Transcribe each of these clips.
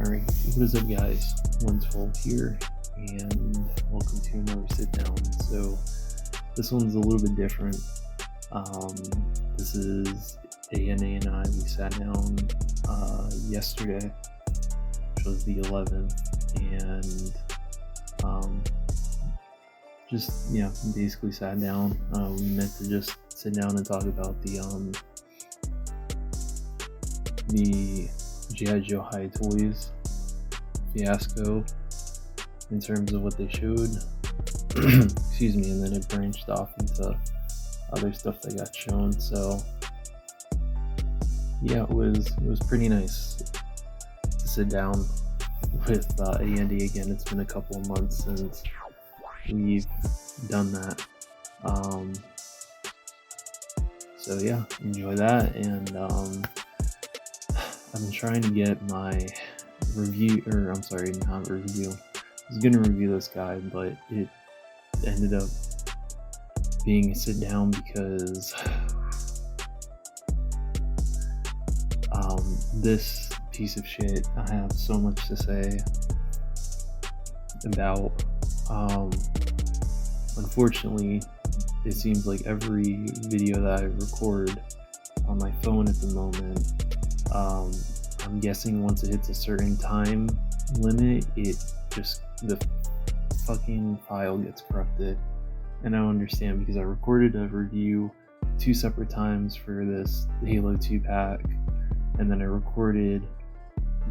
Alright, what is up guys? 112 here, and welcome to another Sitdown. So, this one's a little bit different. This is ANA and I, we sat down yesterday, which was the 11th, and basically sat down. We meant to just sit down and talk about the G.I. Joe High Toys fiasco in terms of what they showed. Excuse me, and then it branched off into other stuff that got shown. So yeah, it was pretty nice to sit down with Andy again. It's been a couple of months since we've done that. So yeah, enjoy that. And I've been trying to get my review, or I'm sorry, not review. I was gonna review this guy, but it ended up being a sit down because this piece of shit I have so much to say about. Unfortunately, it seems like every video that I record on my phone at the moment, I'm guessing once it hits a certain time limit, the fucking file gets corrupted. And I don't understand, because I recorded a review 2 separate times for this Halo 2 pack, and then I recorded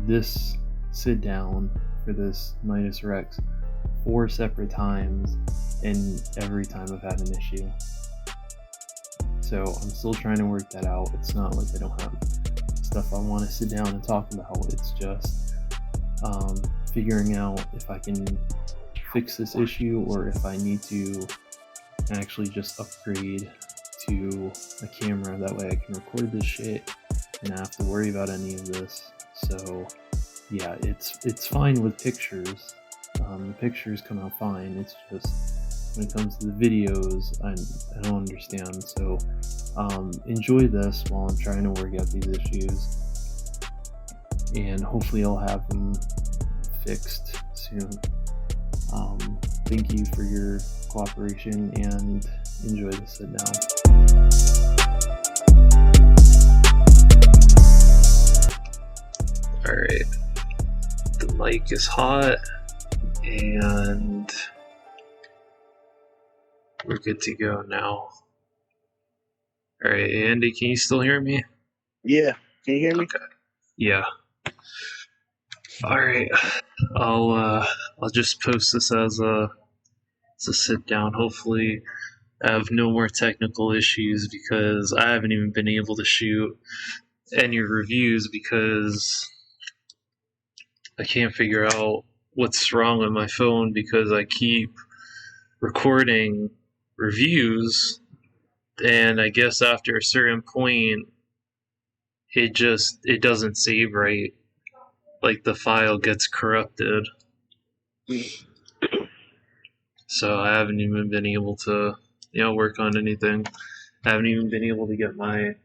this sit down for this Midas Rex 4 separate times, and every time I've had an issue. So I'm still trying to work that out. It's not like I don't have stuff I want to sit down and talk about. It's just figuring out if I can fix this issue, or if I need to actually just upgrade to a camera. That way I can record this shit and not have to worry about any of this. So yeah, it's fine with pictures. The pictures come out fine. It's just when it comes to the videos, I don't understand. So enjoy this while I'm trying to work out these issues, and hopefully I'll have them fixed soon. Thank you for your cooperation, and enjoy the sit down. Alright, the mic is hot, and we're good to go now. Alright, Andy, can you still hear me? Yeah, can you hear me? Okay. Yeah. Alright, I'll just post this as a sit down. Hopefully I have no more technical issues, because I haven't even been able to shoot any reviews because I can't figure out what's wrong with my phone, because I keep recording reviews, and I guess after a certain point it doesn't save right. Like, the file gets corrupted. So I haven't even been able to, work on anything. I haven't even been able to get my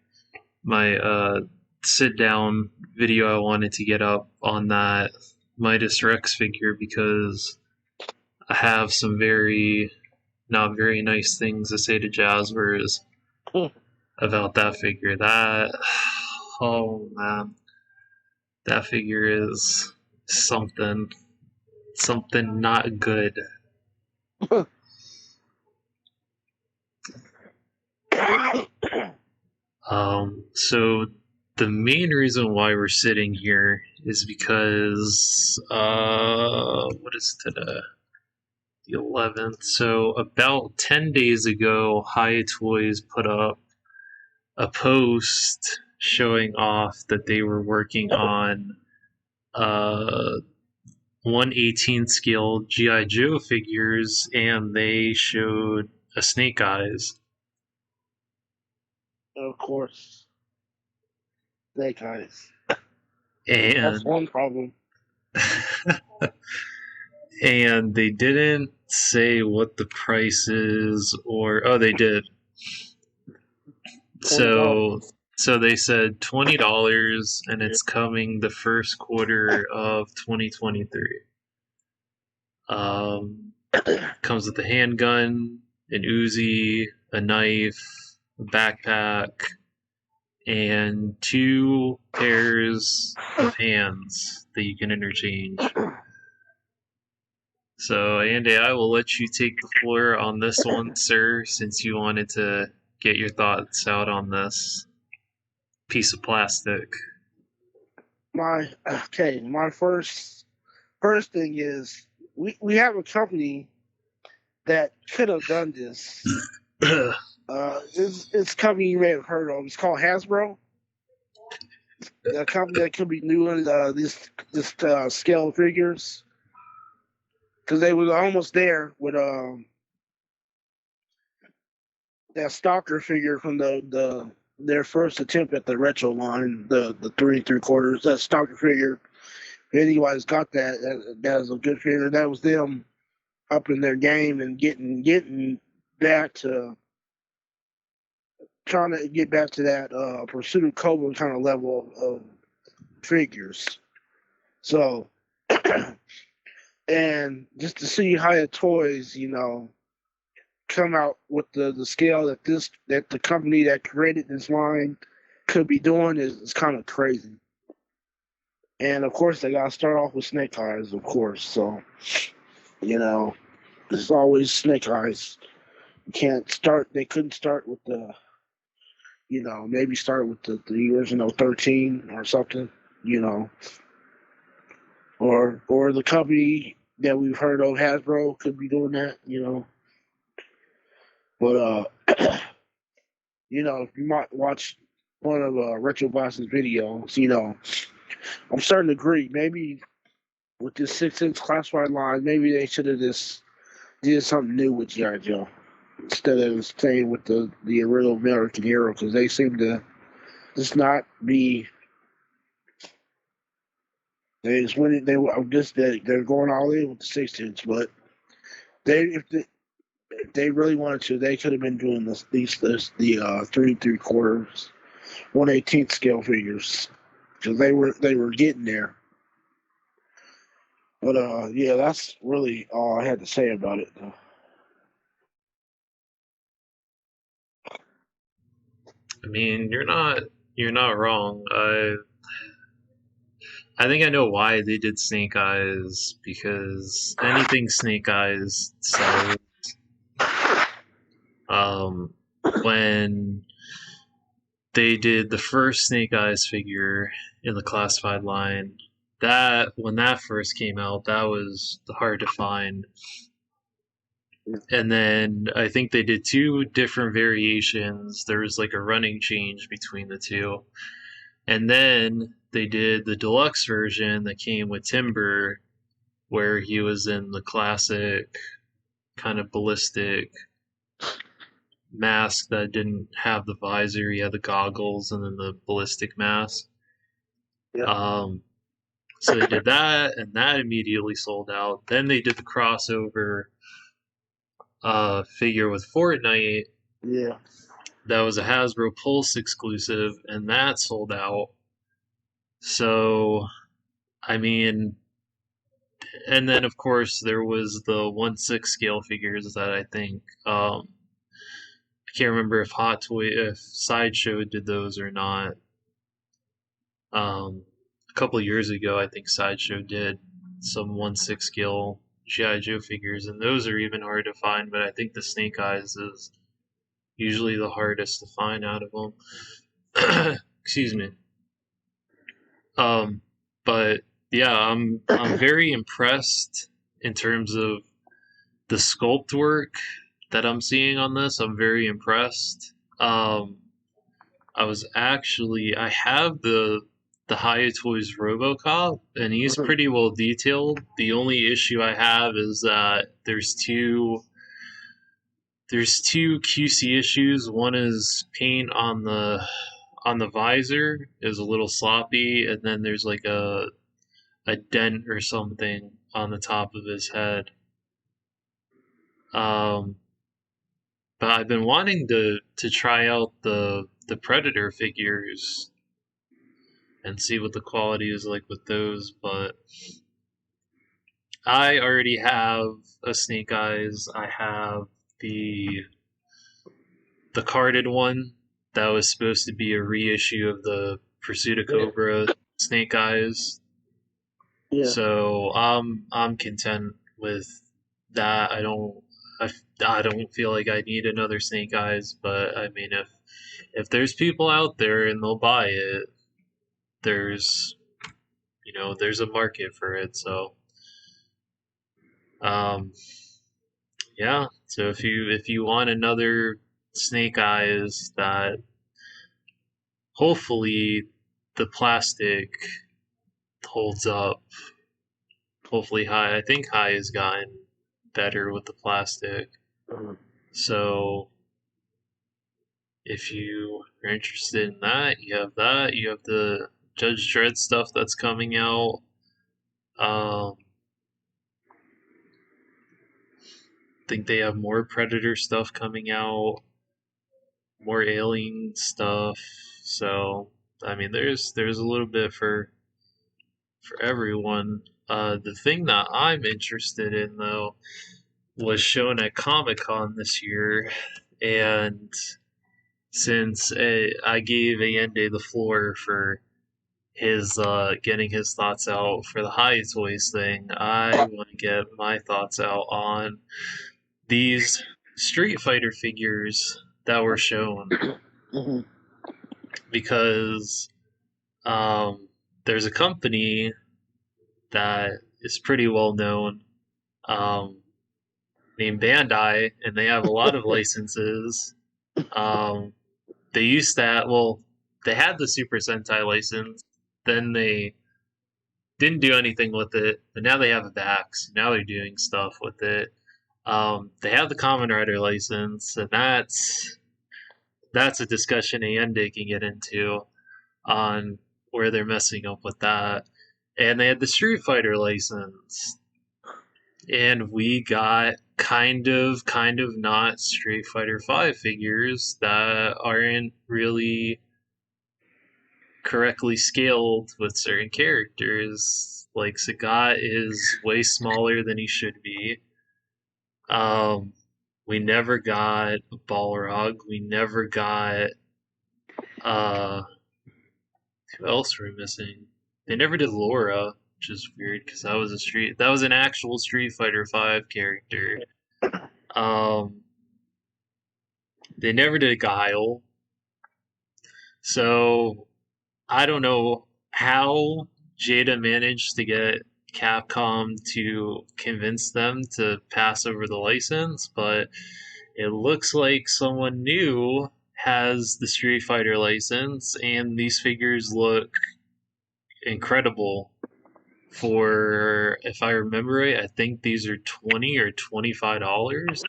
sit down video I wanted to get up on that Midas Rex figure, because I have some not very nice things to say to Jazzwares about that figure. Oh man, that figure is something not good. So the main reason why we're sitting here is because what is today? The 11th. So about 10 days ago, High Toys put up a post showing off that they were working on 1/18 scale G.I. Joe figures, and they showed a Snake Eyes. Of course. Snake Eyes. And that's one problem. And they didn't say what the price is, or they did. So So they said $20, and it's coming the first quarter of 2023. Comes with a handgun, an Uzi, a knife, a backpack, and 2 pairs of hands that you can interchange. So, Andy, I will let you take the floor on this one, sir, since you wanted to get your thoughts out on this piece of plastic. My first thing is we have a company that could have done this. It's a company you may have heard of. It's called Hasbro. A company that could be doing this scale figures, because they were almost there with that Stalker figure from their first attempt at the retro line, the 3 3/4. That Stalker figure. If anybody's got that is a good figure. That was them up in their game and getting back to trying to get back to that Pursuit of Cobra kind of level of figures. So, and just to see how the toys, come out with the scale that the company that created this line could be doing is kind of crazy. And of course, they got to start off with Snake Eyes, of course. So, it's always Snake Eyes. They couldn't start with maybe start with the original 13 or something, or the company that we've heard of, Hasbro, could be doing that, But, if you might watch one of Retro Boss's videos, I'm starting to agree. Maybe with this 6-inch classified line, maybe they should have just did something new with G.I. Joe instead of staying with the original American hero, because they seem to just not be. They just went. They're going all in with the 6-inch, but if they really wanted to, they could have been doing the 3 3/4, 1/18 scale figures, because they were getting there. But yeah, that's really all I had to say about it. I mean, you're not wrong. I think I know why they did Snake Eyes, because anything Snake Eyes sells. When they did the first Snake Eyes figure in the classified line, that when that first came out, that was hard to find. And then I think they did 2 different variations. There was like a running change between the 2. And then they did the deluxe version that came with Timber, where he was in the classic kind of ballistic mask that didn't have the visor. He had the goggles and then the ballistic mask. Yeah. So they did that, and that immediately sold out. Then they did the crossover figure with Fortnite. Yeah. That was a Hasbro Pulse exclusive, and that sold out. So, I mean, and then of course there was the 1/6 scale figures that I think I can't remember if Sideshow did those or not. A couple of years ago, I think Sideshow did some 1/6 scale GI Joe figures, and those are even hard to find. But I think the Snake Eyes is usually the hardest to find out of them. Excuse me. But yeah, I'm very impressed in terms of the sculpt work that I'm seeing on this. I'm very impressed. I have the Hiya Toys RoboCop, and he's pretty well detailed. The only issue I have is that there's two QC issues. One is paint on the visor is a little sloppy, and then there's like a dent or something on the top of his head. But I've been wanting to try out the the Predator figures and see what the quality is like with those, but I already have a Snake Eyes. I have the carded one that was supposed to be a reissue of the Pursuit of Cobra Snake Eyes. Yeah. So I'm content with that. I don't feel like I need another Snake Eyes, but I mean if there's people out there and they'll buy it, there's there's a market for it. So um yeah. So if you want another Snake Eyes that hopefully the plastic holds up. Hopefully High. I think High has gotten better with the plastic. So if you are interested in that, you have that. You have the Judge Dredd stuff that's coming out. I think they have more Predator stuff coming out, more Alien stuff. So I mean, there's a little bit for everyone. The thing that I'm interested in though was shown at Comic-Con this year, and since I gave Allende the floor for his getting his thoughts out for the High Toys thing, I want to get my thoughts out on these Street Fighter figures that were shown, because there's a company that is pretty well known named Bandai, and they have a lot of licenses. They used that. Well, they had the Super Sentai license, then they didn't do anything with it, but now they have it back. So now they're doing stuff with it. They have the Kamen Rider license, and that's a discussion Allende can get into on where they're messing up with that. And they had the Street Fighter license, and we got kind of not Street Fighter 5 figures that aren't really correctly scaled with certain characters. Like Sagat is way smaller than he should be. We never got a Balrog. We never got who else were we missing? They never did Laura, which is weird because that was an actual Street Fighter 5 character. They never did Guile. So I don't know how Jada managed to get Capcom to convince them to pass over the license, but it looks like someone new has the Street Fighter license, and these figures look incredible. For, if I remember right, I think these are $20 or $25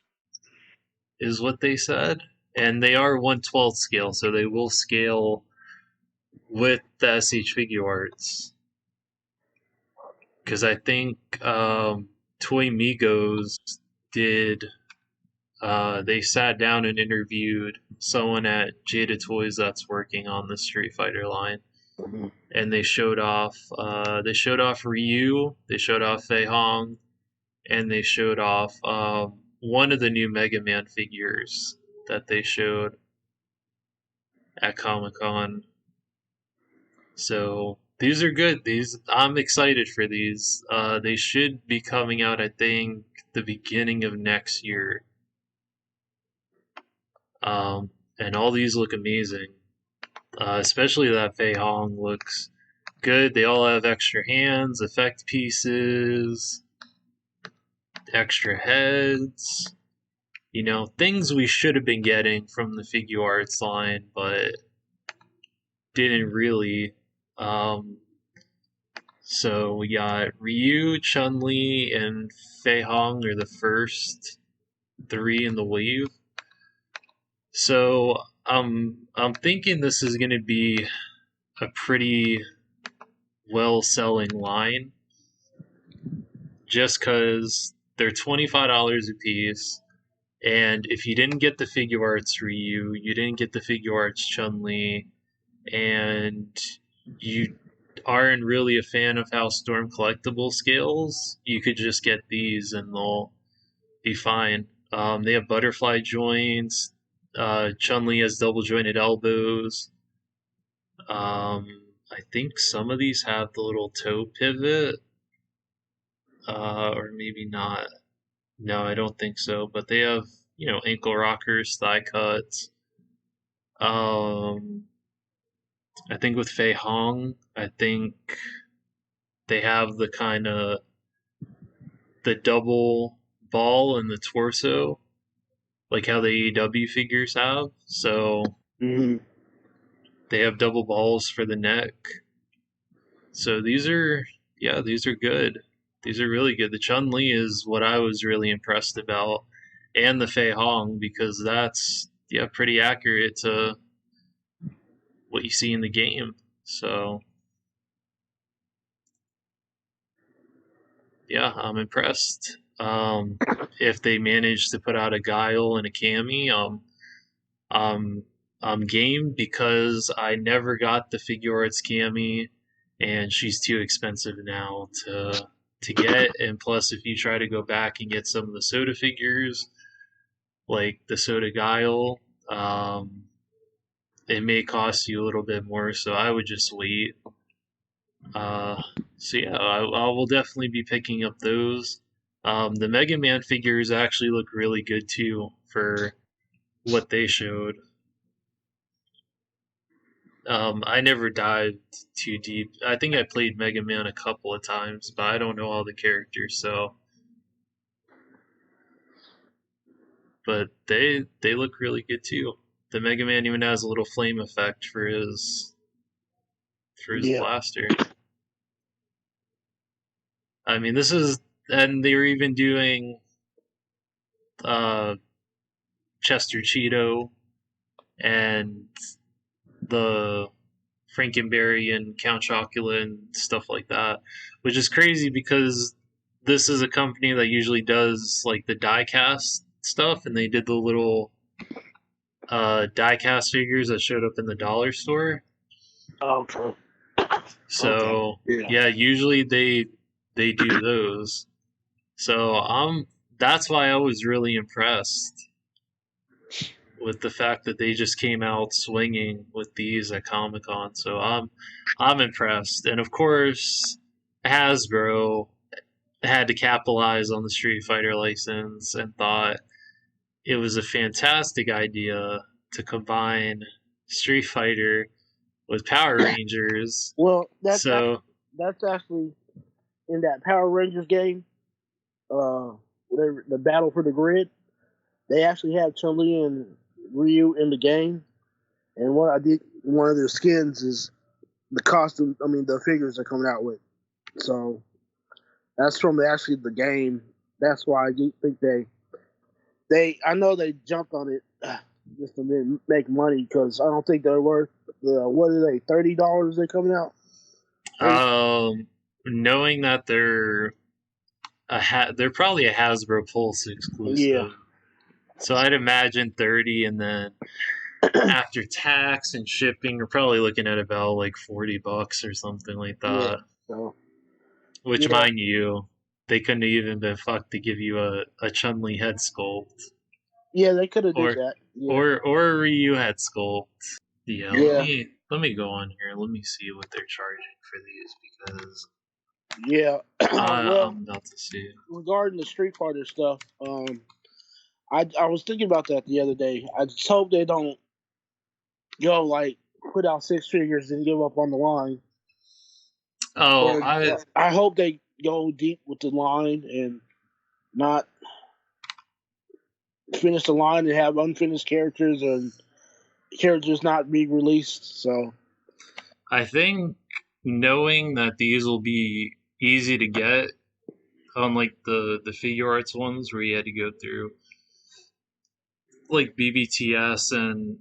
is what they said. And they are 1/12 scale, so they will scale with the SH Figure Arts. Because I think Toy Migos did, they sat down and interviewed someone at Jada Toys that's working on the Street Fighter line. And they showed off Ryu, they showed off Fei Hong, and they showed off one of the new Mega Man figures that they showed at Comic-Con. So these are good. I'm excited for these. They should be coming out, I think, the beginning of next year. And all these look amazing. Especially that Fei Hong looks good. They all have extra hands, effect pieces, extra heads. You know, things we should have been getting from the Figure Arts line, but didn't really. So we got Ryu, Chun-Li, and Fei Hong are the first 3 in the wave. So I'm thinking this is going to be a pretty well-selling line, just because they're $25 a piece, And if you didn't get the figure arts Ryu, you didn't get the figure arts Chun-Li, and you aren't really a fan of how Storm Collectible scales, you could just get these and they'll be fine. They have butterfly joints. Chun-Li has double jointed elbows. I think some of these have the little toe pivot, or maybe not. No, I don't think so. But they have, ankle rockers, thigh cuts. I think with Fei Hong, I think they have the kind of the double ball in the torso, like how the AEW figures have. So they have double balls for the neck. So these are good. These are really good. The Chun-Li is what I was really impressed about, and the Fei Hong, because that's pretty accurate to what you see in the game. So yeah, I'm impressed. If they manage to put out a Guile and a Cammy, I'm game, because I never got the figure arts Cammy, and she's too expensive now to get. And plus, if you try to go back and get some of the Soda figures, like the Soda Guile, it may cost you a little bit more. So I would just wait. So yeah, I will definitely be picking up those. The Mega Man figures actually look really good too for what they showed. I never dived too deep. I think I played Mega Man a couple of times, but I don't know all the characters, so. But they look really good too. The Mega Man even has a little flame effect for his blaster. I mean, and they were even doing Chester Cheeto and the Frankenberry and Count Chocula and stuff like that, which is crazy because this is a company that usually does like the die-cast stuff, and they did the little die-cast figures that showed up in the dollar store. Okay. So yeah, usually they do those. So that's why I was really impressed with the fact that they just came out swinging with these at Comic-Con. So I'm impressed. And of course, Hasbro had to capitalize on the Street Fighter license and thought it was a fantastic idea to combine Street Fighter with Power Rangers. Well, that's actually in that Power Rangers game, the Battle for the Grid. They actually have Chun-Li and Ryu in the game, and one of their skins is the costume. I mean, the figures they're coming out with. So that's from the game. That's why I think I know they jumped on it just to make money, because I don't think they're worth what are they, $30 they're coming out. Knowing that they're probably a Hasbro Pulse exclusive. Yeah. So I'd imagine 30, and then after tax and shipping, you're probably looking at about like $40 or something like that. Yeah, so, which, mind you, they couldn't have even been fucked to give you a Chun-Li head sculpt. Yeah, they could have did that. Yeah. Or a Ryu head sculpt. Yeah. Let me go on here. Let me see what they're charging for these, because I'm about to see. Regarding the Street Fighter stuff, I was thinking about that the other day. I just hope they don't go like put out 6 figures and give up on the line. Oh, I hope they go deep with the line and not finish the line and have unfinished characters and characters not be released. So I think knowing that these will be easy to get, unlike the figure arts ones where you had to go through like BBTS and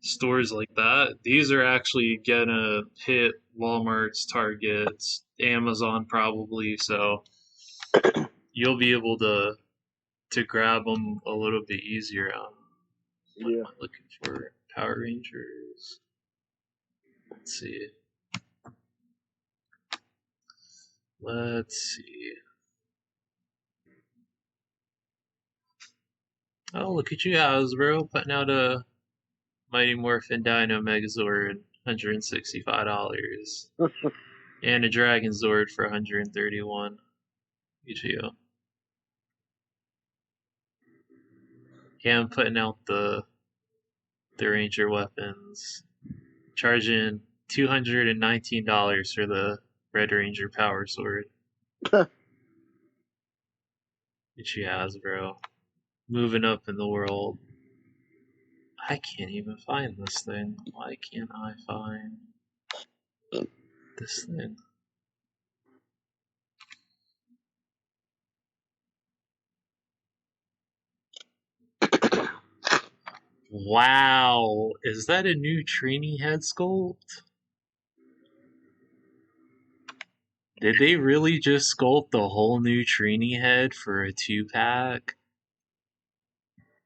stores like that, these are actually gonna hit Walmart's, Target's, Amazon probably. So you'll be able to to grab them a little bit easier. What Yeah. am I looking for? Power Rangers. Let's see. Let's see. Oh, look at you, Hasbro, putting out a Mighty Morphin Dino Megazord, $165, and a Dragon Zord for $131. Each of you. Yeah, I'm putting out the Ranger weapons, charging $219 for the Red Ranger Power Sword. Which you Hasbro. Moving up in the world. I can't even find this thing. Why can't I find this thing? Wow, is that a new Trini head sculpt? Did they really just sculpt the whole new Trini head for a 2-pack?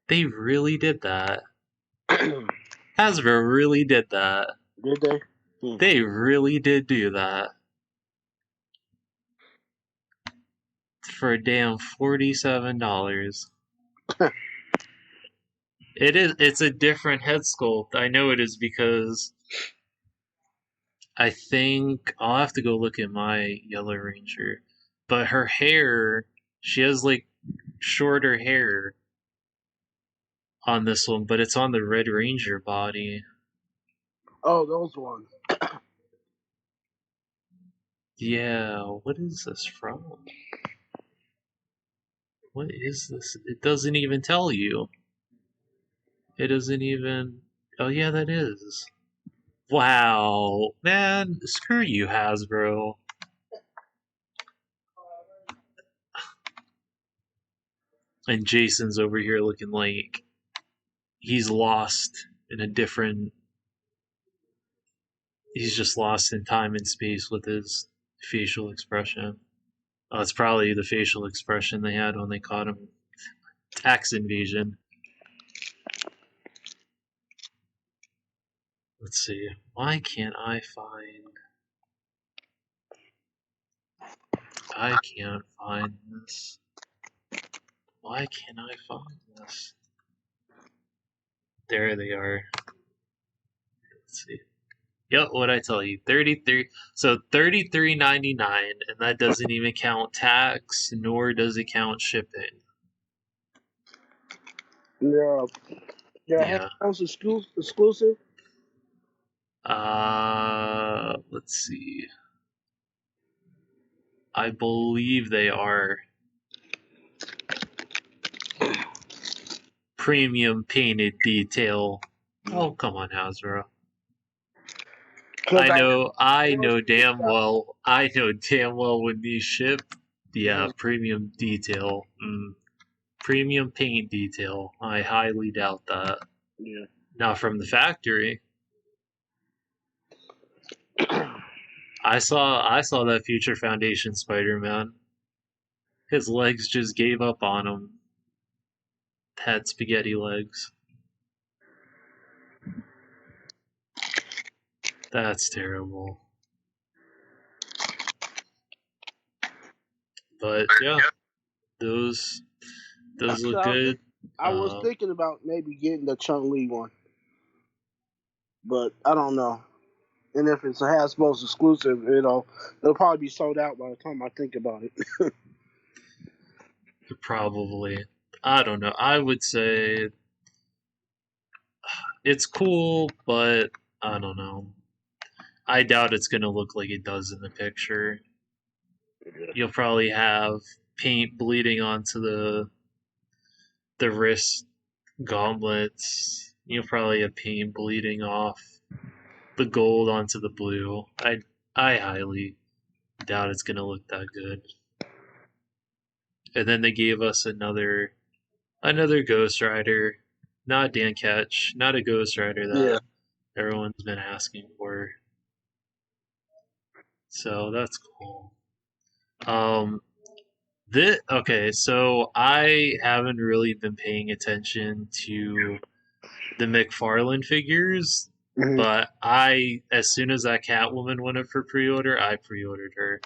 They really did that. Hasbro really did that. Did they? They really did do that. For a damn $47. It's a different head sculpt. I know it is because I think I'll have to go look at my Yellow Ranger. But her hair, she has like shorter hair on this one, but it's on the Red Ranger body. Oh, those ones. Yeah, what is this from? What is this? It doesn't even tell you. It doesn't even. Oh, yeah, that is. Wow. Man, screw you, Hasbro. And Jason's over here looking like he's lost in a different. He's just lost in time and space with his facial expression. Oh, it's probably the facial expression they had when they caught him. Tax invasion. Let's see. Why can't I find. I can't find this. Why can't I find this? There they are. Let's see. Yep, what I tell you, 33. So $33.99, and that doesn't even count tax, nor does it count shipping. Yeah. Yeah. House exclusive. Let's see. I believe they are premium painted detail. Oh, come on, Hasbro. I know damn well when these ship, yeah, premium detail, premium paint detail. I highly doubt that. Yeah. Not from the factory. I saw that Future Foundation Spider-Man. His legs just gave up on him. Had spaghetti legs. That's terrible. But yeah, those look good. I was thinking about maybe getting the Chun-Li one, but I don't know. And if it's a Hasbro's exclusive, it'll probably be sold out by the time I think about it. Probably. I don't know. I would say it's cool, but I don't know. I doubt it's gonna look like it does in the picture. You'll probably have paint bleeding onto the wrist gauntlets. You'll probably have paint bleeding off the gold onto the blue. I highly doubt it's gonna look that good. And then they gave us another Ghost Rider, not Dan Ketch, not a Ghost Rider that everyone's been asking for. So that's cool. Okay, so I haven't really been paying attention to the McFarlane figures, Hmm. but as soon as that Catwoman went up for pre-order, I pre-ordered her,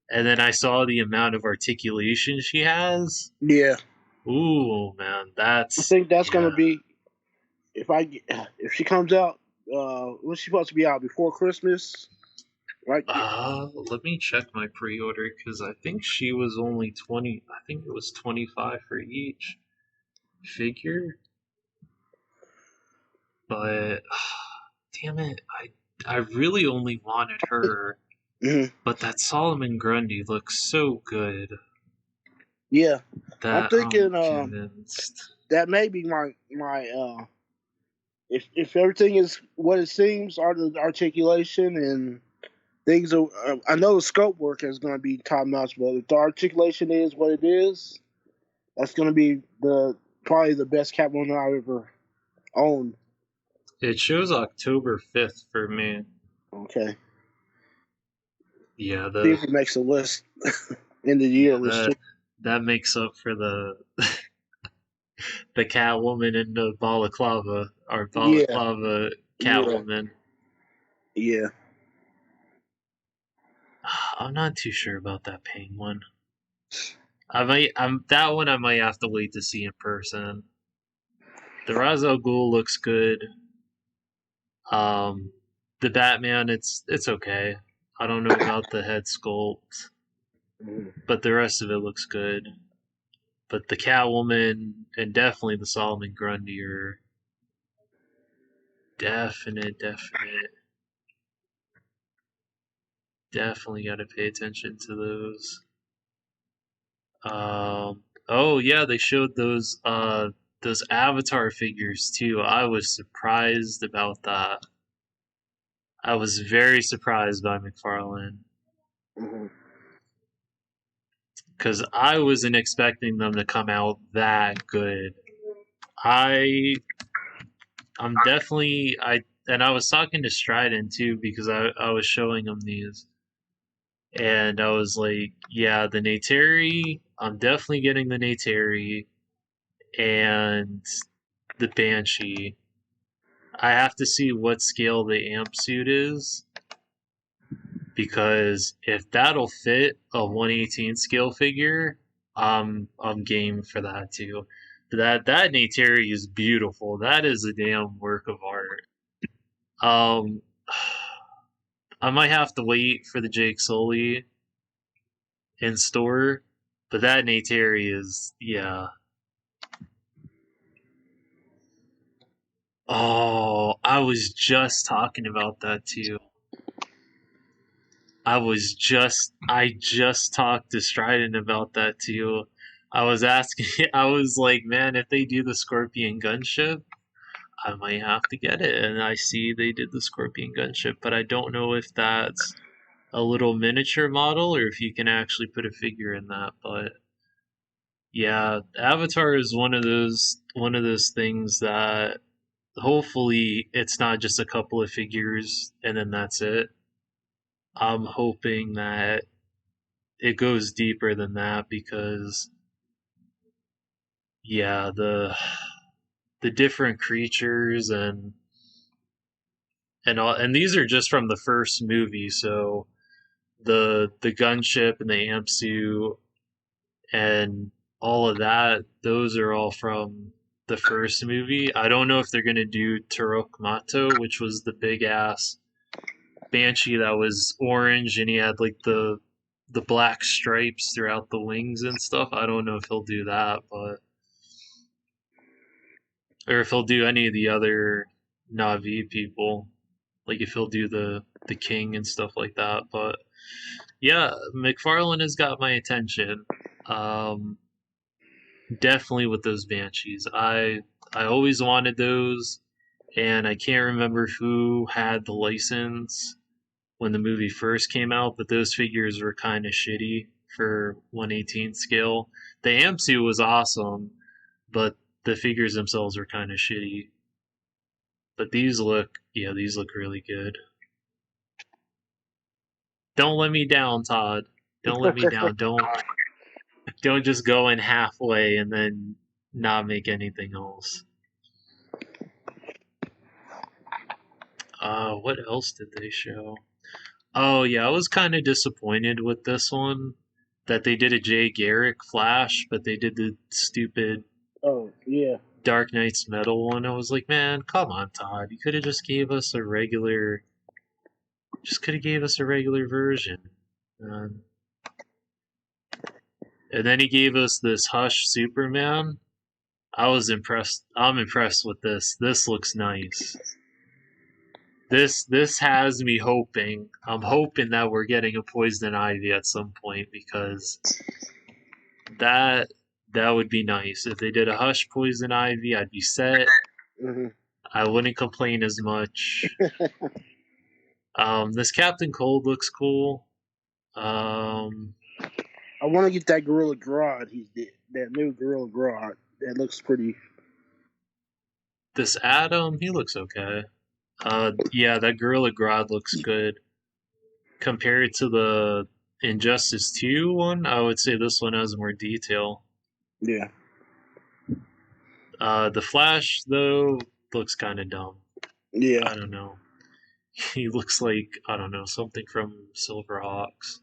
and then I saw the amount of articulation she has. Yeah, Ooh, man, I that's think that's gonna yeah. be if she comes out. When's she supposed to be out before Christmas? Right? Let me check my pre-order because I think she was only 20. I think it was 25 for each figure, but damn it, I really only wanted her. Hmm. But that Solomon Grundy looks so good Yeah, I'm that I'm thinking convinced. that may be my if everything is what it seems, the articulation and things are. I know the scope work is going to be top notch, but if the articulation is what it is, that's going to be the probably the best Catwoman I've ever owned. It shows October 5th for me. Okay, Yeah, see if it makes a list in the year list too. that makes up for the Catwoman and the balaclava or Yeah, balaclava yeah, Catwoman. yeah. I'm not too sure about that Penguin. That one I might have to wait to see in person. The Ra's al Ghul looks good. Um, the Batman, it's okay. I don't know about the head sculpt, Mhm. but the rest of it looks good. But the Catwoman and definitely the Solomon Grundy are definite. Definitely got to pay attention to those. Oh yeah, they showed those Avatar figures too. I was surprised about that. I was very surprised by McFarlane Mhm. because I wasn't expecting them to come out that good. I I'm definitely I and I was talking to Stryden too because I was showing him these and I was like, yeah, the Neytiri, I'm definitely getting the Neytiri and the Banshee. I have to see what scale the amp suit is because if that'll fit a 118 scale figure, I'm game for that too. That Neytiri is beautiful. That is a damn work of art. Um, I might have to wait for the Jake Sully in store, but that Neytiri is yeah. Oh, I was just talking about that too. I just talked to Stryden about that too. I was asking, I was like, man, if they do the Scorpion gunship, I might have to get it. And I see they did the Scorpion gunship, but I don't know if that's a little miniature model or if you can actually put a figure in that. But yeah, Avatar is one of those things that hopefully it's not just a couple of figures and then that's it. I'm hoping that it goes deeper than that because yeah, the different creatures and these are just from the first movie, so the gunship and the amp suit and all of that, those are all from the first movie. I don't know if they're gonna do Turok Mato, which was the big ass banshee that was orange and he had like the black stripes throughout the wings and stuff. I don't know if he'll do that, but or if he'll do any of the other Navi people, like if he'll do the king and stuff like that. But yeah, McFarlane has got my attention. Um, definitely with those banshees. I always wanted those, and I can't remember who had the license when the movie first came out, but those figures were kind of shitty for 118 scale. The AMSU was awesome, but the figures themselves were kind of shitty. But these look really good. Don't let me down, Todd. Don't let me down. Don't just go in halfway and then not make anything else. What else did they show? Oh yeah, I was kind of disappointed with this one that they did a Jay Garrick Flash, but they did the stupid Oh yeah. Dark Knight's Metal one. I was like, man, come on, Todd. You could have just gave us a regular, version. Um, and then he gave us this Hush Superman. I was impressed. I'm impressed with this. This looks nice. This has me hoping. I'm hoping that we're getting a Poison Ivy at some point because that that would be nice. If they did a Hush Poison Ivy, I'd be set. Mm-hmm. I wouldn't complain as much. This Captain Cold looks cool. I want to get that Gorilla Grodd. He's that new Gorilla Grodd. That looks pretty. This Adam, he looks okay. Yeah, that Gorilla Grodd looks good. Compared to the Injustice 2 one, I would say this one has more detail. Yeah. The Flash, though, looks kind of dumb. Yeah. I don't know. He looks like, I don't know, something from Silverhawks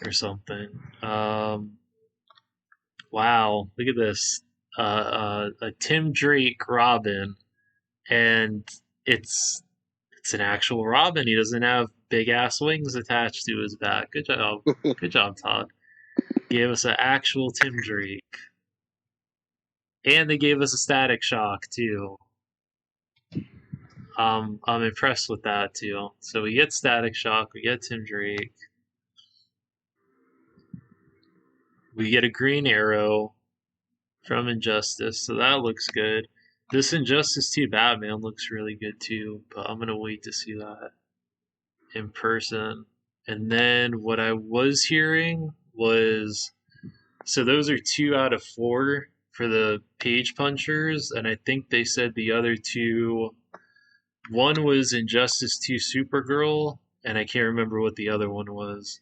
or something. Wow, look at this. A Tim Drake Robin, and it's an actual Robin. He doesn't have big ass wings attached to his back. Good job. Good job, Todd. Gave us an actual Tim Drake. And they gave us a Static Shock too. I'm impressed with that too. So we get Static Shock, we get Tim Drake. We get a Green Arrow from Injustice, so that looks good. This Injustice 2 Batman looks really good too, but I'm gonna wait to see that in person. And then what I was hearing was, so those are 2 out of 4 for the Page Punchers, and I think they said the other 2, one was Injustice 2 Supergirl, and I can't remember what the other one was.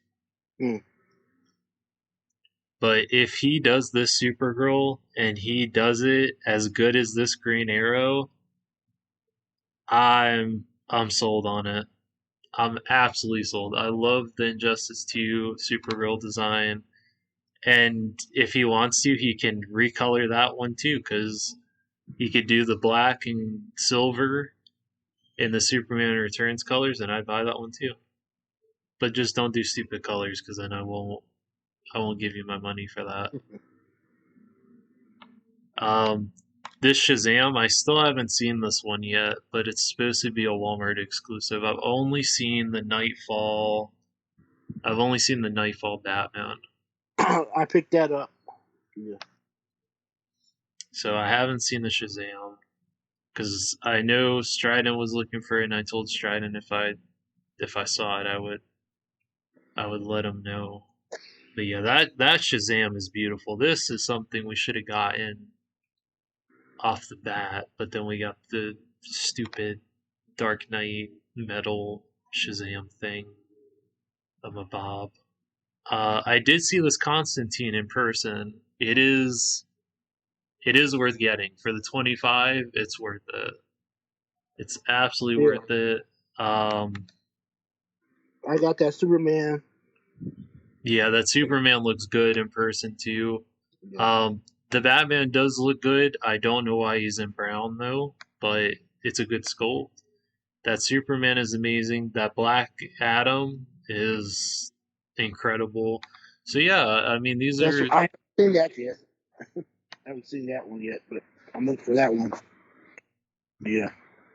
But if he does this Supergirl and he does it as good as this Green Arrow, I'm sold on it. I'm absolutely sold. I love the Injustice 2 Supergirl design. And if he wants to, he can recolor that one too, because he could do the black and silver in the Superman Returns colors, and I'd buy that one too. But just don't do stupid colors, because then I won't give you my money for that. This Shazam, I still haven't seen this one yet, but it's supposed to be a Walmart exclusive. I've only seen the Nightfall Batman. I picked that up. Yeah. So I haven't seen the Shazam because I know Strident was looking for it, and I told Strident if I saw it, I would let him know. But yeah, that Shazam is beautiful. This is something we should have gotten off the bat, but then we got the stupid Dark Knight metal Shazam thing. I'm a Bob. I did see this Constantine in person. It is worth getting for the 25. It's worth it. It's absolutely worth it. I got that Superman. Yeah, that Superman looks good in person too. The Batman does look good. I don't know why he's in brown though, but it's a good sculpt. That Superman is amazing. That Black Adam is incredible. So yeah, I mean these are. I haven't seen that yet. I haven't seen that one yet, but I'm looking for that one. Yeah.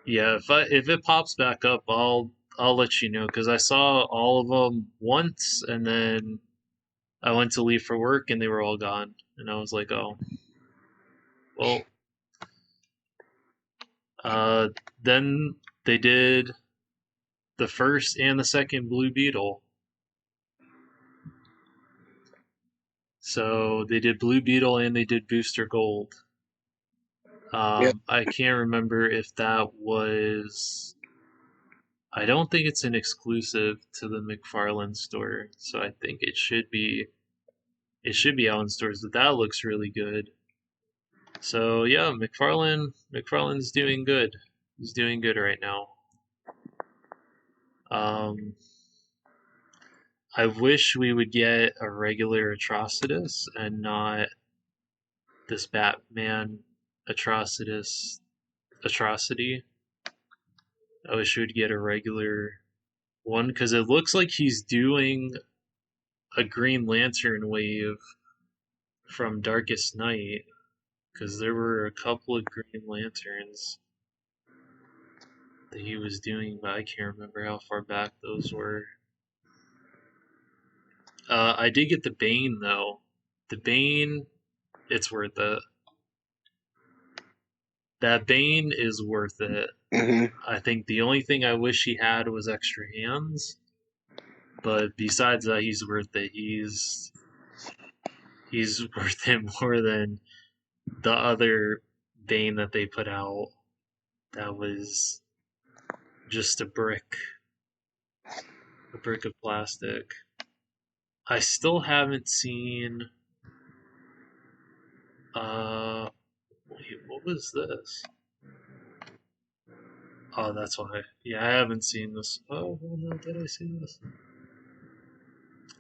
Yeah, if it pops back up, I'll let you know because I saw all of them once, and then I went to leave for work, and they were all gone, and I was like, oh, well. Then they did the first and the second Blue Beetle. So they did Blue Beetle and they did Booster Gold. I can't remember if that was. I don't think it's an exclusive to the McFarlane store, so I think it should be It should be out in stores, but that looks really good. So yeah, McFarlane's doing good. He's doing good right now. I wish we would get a regular Atrocitus and not this Batman Atrocitus atrocity. I wish we'd get a regular one because it looks like he's doing a Green Lantern wave from Darkest Night because there were a couple of Green Lanterns that he was doing, but I can't remember how far back those were. I did get the Bane though. The Bane, it's worth it. That Bane is worth it. I think the only thing I wish he had was extra hands, but besides that, he's worth it. He's worth it more than the other Bane that they put out. That was just a brick of plastic. I still haven't seen. Wait, what was this? Oh, that's why. Yeah, I haven't seen this. Oh, well, no, did I see this?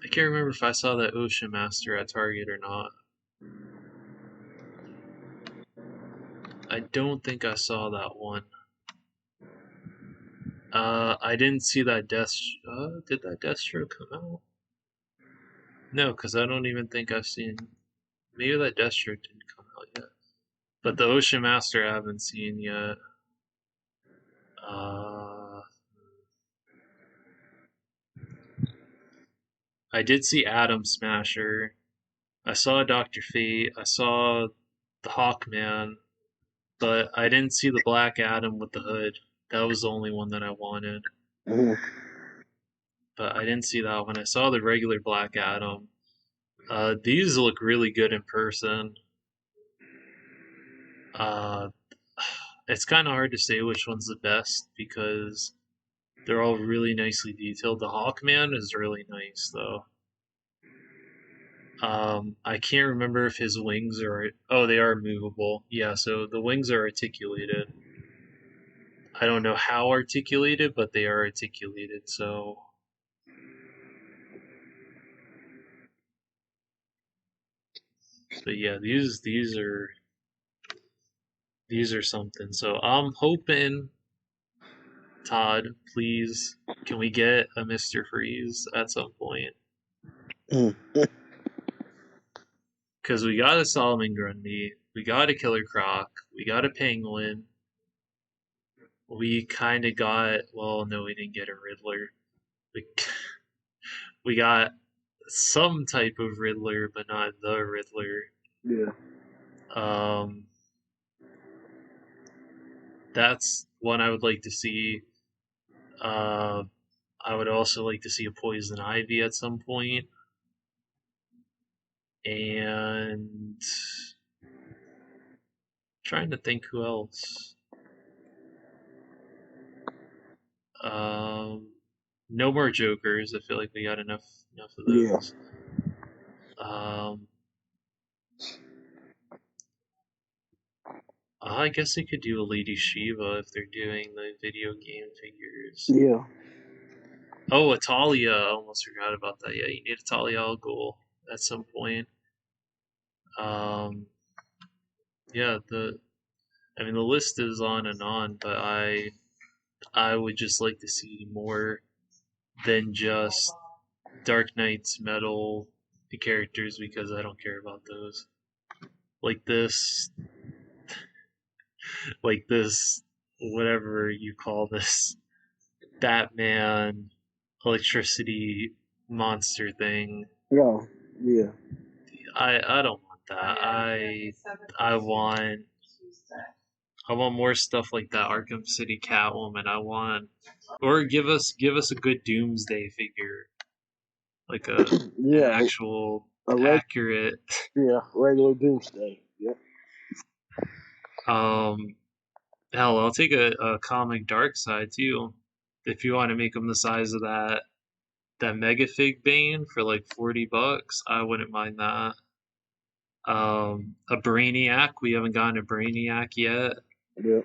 I can't remember if I saw that Ocean Master at Target or not. I don't think I saw that one. I didn't see that did that Deathstroke come out? No, because I don't even think I've seen. Maybe that Deathstroke didn't come out yet. But the Ocean Master I haven't seen yet. I did see Atom Smasher. I saw Dr. Fate. I saw the Hawkman. But I didn't see the Black Adam with the hood. That was the only one that I wanted. But I didn't see that one. I saw the regular Black Adam. These look really good in person. It's kind of hard to say which one's the best because they're all really nicely detailed. The Hawkman is really nice though. I can't remember if his wings are. Oh, they are movable. Yeah, so the wings are articulated. I don't know how articulated, but they are articulated. So, but yeah, these are something. So I'm hoping, Todd, please, can we get a Mr. Freeze at some point? Because we got a Solomon Grundy, we got a Killer Croc, we got a Penguin. We kind of got, well, no, we didn't get a Riddler. We got some type of Riddler, but not the Riddler. Yeah. That's one I would like to see. I would also like to see a Poison Ivy at some point. And trying to think who else. No more Jokers. I feel like we got enough of those. Yeah. I guess they could do a Lady Shiva if they're doing the video game figures. Yeah. Oh, a Talia. I almost forgot about that. Yeah, you need a Talia al Ghul at some point. Yeah, the list is on and on, but I would just like to see more than just Dark Knight's metal characters because I don't care about those. Like this, whatever you call this, Batman electricity monster thing. Yeah. Yeah. I don't want that. I want more stuff like that. Arkham City Catwoman. Or give us a good Doomsday figure, like an actual accurate. Yeah, regular Doomsday. Yep. Hell, I'll take a comic Dark Side too, if you want to make them the size of that that Mega Fig Bane for like $40. I wouldn't mind that. A Brainiac. We haven't gotten a Brainiac yet, Yeah.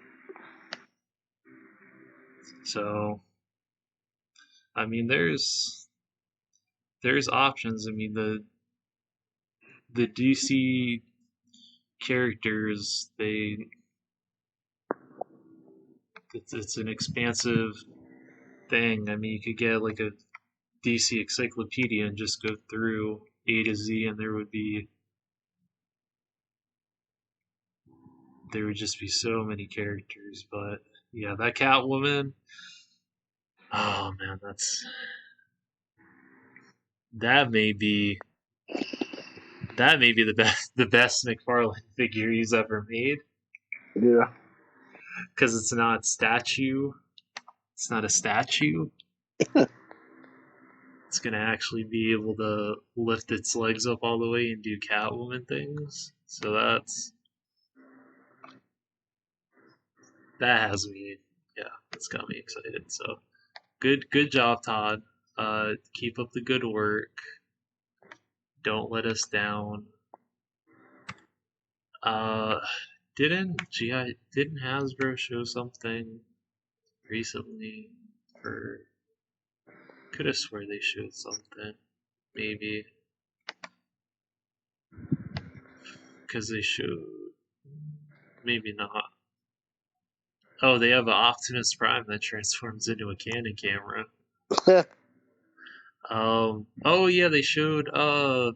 so I mean, there's options. I mean, the DC characters, it's an expansive thing. I mean, you could get like a DC encyclopedia and just go through A to Z, and there would just be so many characters. But yeah, that Catwoman. Oh man, that may be the best McFarlane figure he's ever made, Yeah. because it's not a statue. It's gonna actually be able to lift its legs up all the way and do Catwoman things. So that has me, yeah, it's got me excited. So good job, Todd. Keep up the good work. Don't let us down. Didn't Hasbro show something recently for? Could have swore they showed something. Maybe because they showed. Maybe not. Oh, they have an Optimus Prime that transforms into a Canon camera. Oh yeah, they showed the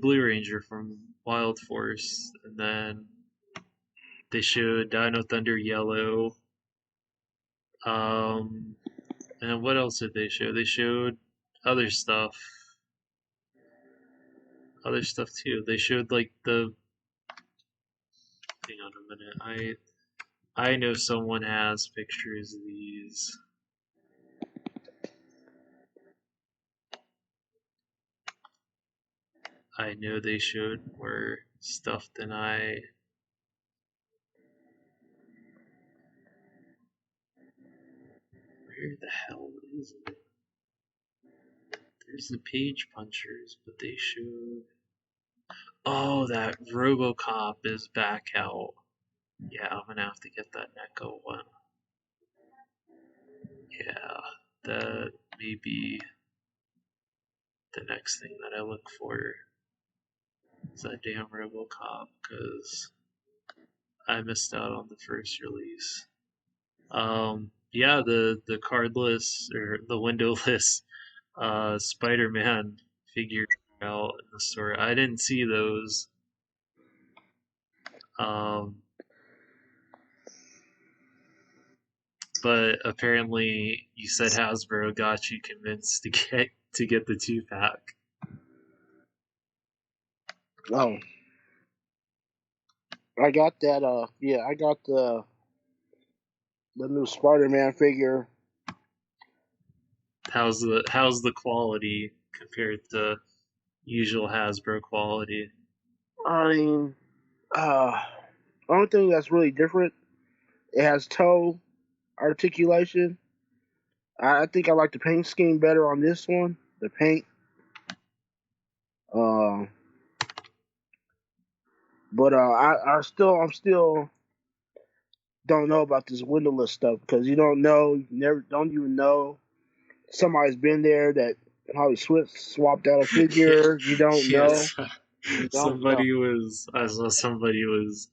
Blue Ranger from Wild Force, and then they showed Dino Thunder Yellow. And what else did they show? They showed other stuff. Other stuff too. They showed like the. Hang on a minute. I know someone has pictures of these. I know they showed more stuff than I. Where the hell is it? There's the page punchers, but they showed. Oh, that RoboCop is back out. Yeah, I'm gonna have to get that Neko one. Yeah, that may be the next thing that I look for. Is that damn RoboCop, because I missed out on the first release. Yeah, the cardless or the windowless Spider-Man figure out in the store. I didn't see those. But apparently you said Hasbro got you convinced to get the 2-pack. Oh. I got that. Yeah, I got the new Spider-Man figure. How's the quality compared to usual Hasbro quality? I mean, only thing that's really different, it has toe articulation. I think I like the paint scheme better on this one. The paint. But I'm still don't know about this windowless stuff because you don't know, you don't even know somebody's been there that probably swapped out a figure. You don't know. Yes. You don't know. I saw somebody was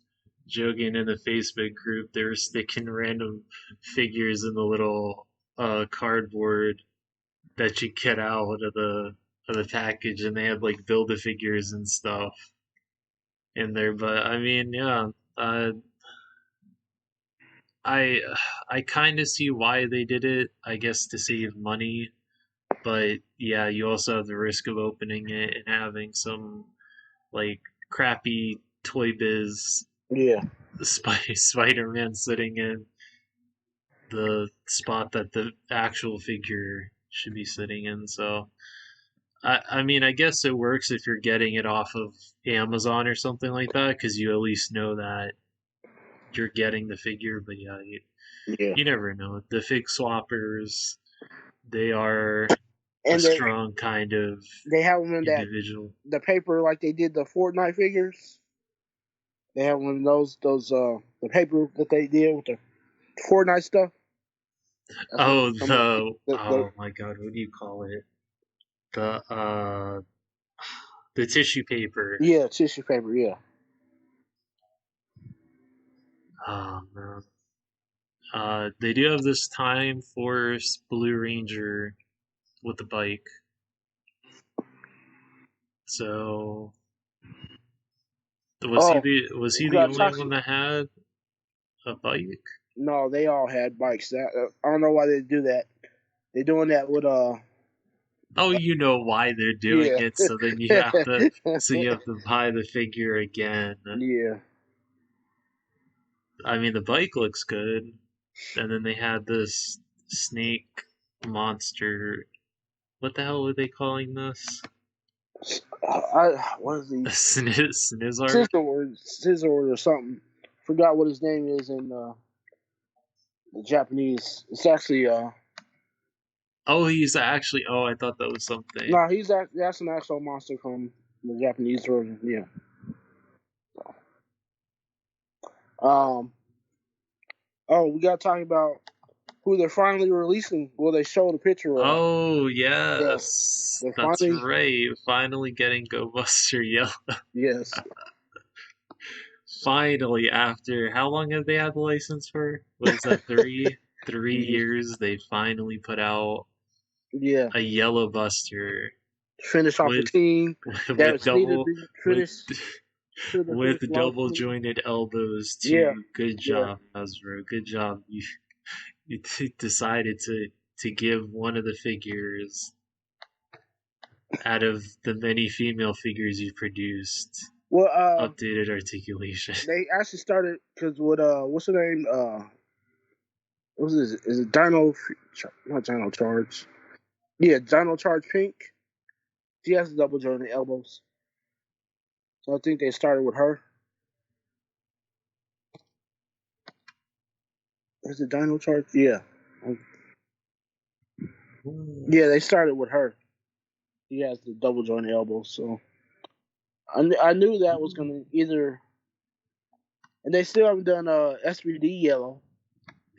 joking in the Facebook group. They were sticking random figures in the little cardboard that you get out of the package, and they had like Build-A-Figures and stuff in there. But I mean, yeah, I I kind of see why they did it. I guess to save money, but yeah, you also have the risk of opening it and having some like crappy Toy Biz Yeah. Spider-Man sitting in the spot that the actual figure should be sitting in. So I mean, I guess it works if you're getting it off of Amazon or something like that, because you at least know that you're getting the figure. But yeah, Yeah. you never know. The fig swappers, they are a And strong kind of they have them in that individual. the paper like they did the Fortnite figures. They have one of those the paper that they did with the Fortnite stuff. That's what Oh, some of oh my God, what do you call it? The the tissue paper. yeah, tissue paper, yeah. Oh man. They do have this Time Force Blue Ranger with the bike. So Oh, was he you the got only toxic. one that had a bike? No, they all had bikes. I don't know why they do that. They're doing that with Oh, you know why they're doing yeah. it, so then you have to buy the figure again. Yeah. I mean, the bike looks good, and then they had this snake monster. What the hell were they calling this? What is he? A Snizzard? Scissor or something. Forgot what his name is in the Japanese. It's actually Oh, he's actually. Oh, I thought that was something. no, that's an actual monster from the Japanese version. Yeah. Um. Oh, we got to talk about who they're finally releasing. Well, they showed a picture of. Oh, Yes. yes. They're That's finally. right. Finally getting Go Buster Yellow. Yes. Finally, after how long have they had the license for? What is that, 3? 3 years, they finally put out Yeah. a Yellow Buster Finish off the with team with that needed to double be with finished to the with finish double line. jointed elbows Yeah. too. Good Yeah. job, Hasbro. Good job. You decided to give one of the figures out of the many female figures you produced Well, updated articulation. they actually started because with what's her name? What is it? Is it Dino? Not Dino Charge. Yeah, Dino Charge Pink. She has double jointed elbows, so I think they started with her. Is it Dino Charge? Yeah, yeah. They started with her. She has the double jointed elbows, so I knew that was gonna either. And they still haven't done SBD yellow.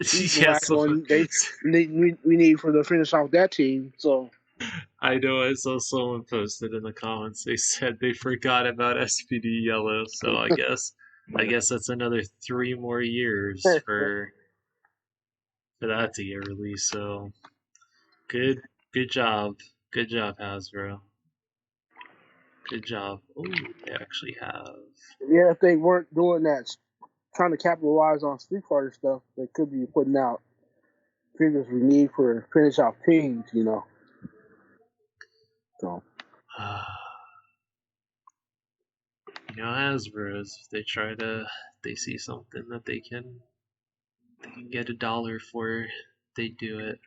She's the Yeah, last one we need for the finish off that team. So I know I saw someone posted in the comments. They said they forgot about SPD Yellow, so I guess that's another 3 more years for that to get released. So good good job. Good job, Hasbro. Good job. Oh, they actually have. yeah, if they weren't doing that, trying to capitalize on Street Fighter stuff, they could be putting out figures we need for finish off teams. So Hasbro's, they see something that they can get $1 for, they do it.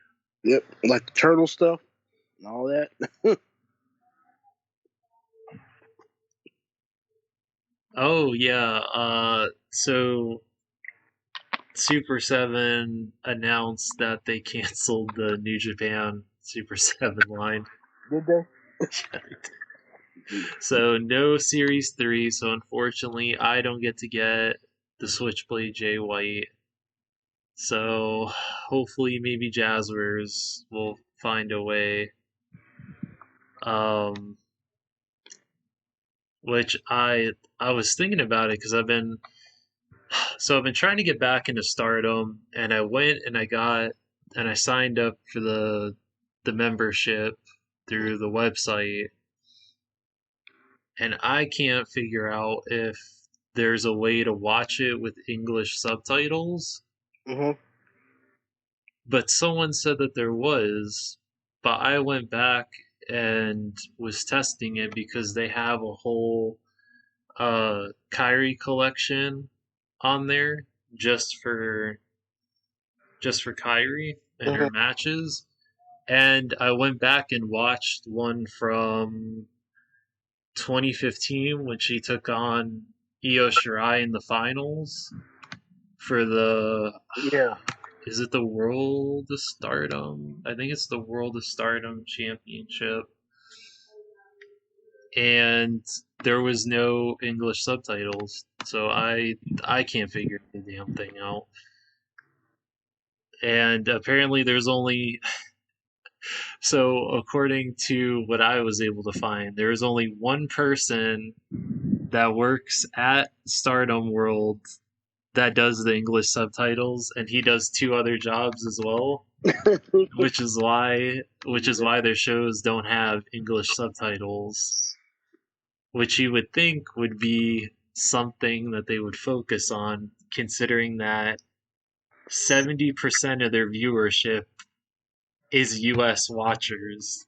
yep, like the turtle stuff and all that. Oh yeah, so Super 7 announced that they canceled the New Japan Super 7 line. Did they? So no Series 3, so unfortunately I don't get to get the Switchblade J White. So hopefully maybe Jazzwares will find a way. Which I was thinking about it because I've been trying to get back into Stardom, and I went and I signed up for the membership through the website, and I can't figure out if there's a way to watch it with English subtitles. Mm-hmm. But someone said that there was, but I went back and was testing it because they have a whole Kyrie collection on there just for Kyrie and her Mm-hmm. matches. And I went back and watched one from 2015 when she took on Io Shirai in the finals for the Yeah. is it the World of Stardom? I think it's the World of Stardom Championship. And there was no English subtitles, so I can't figure the damn thing out. And apparently there's only so according to what I was able to find, there is only one person that works at Stardom World that does the English subtitles, and he does two other jobs as well, which is why their shows don't have English subtitles, which you would think would be something that they would focus on, considering that 70% of their viewership is US watchers,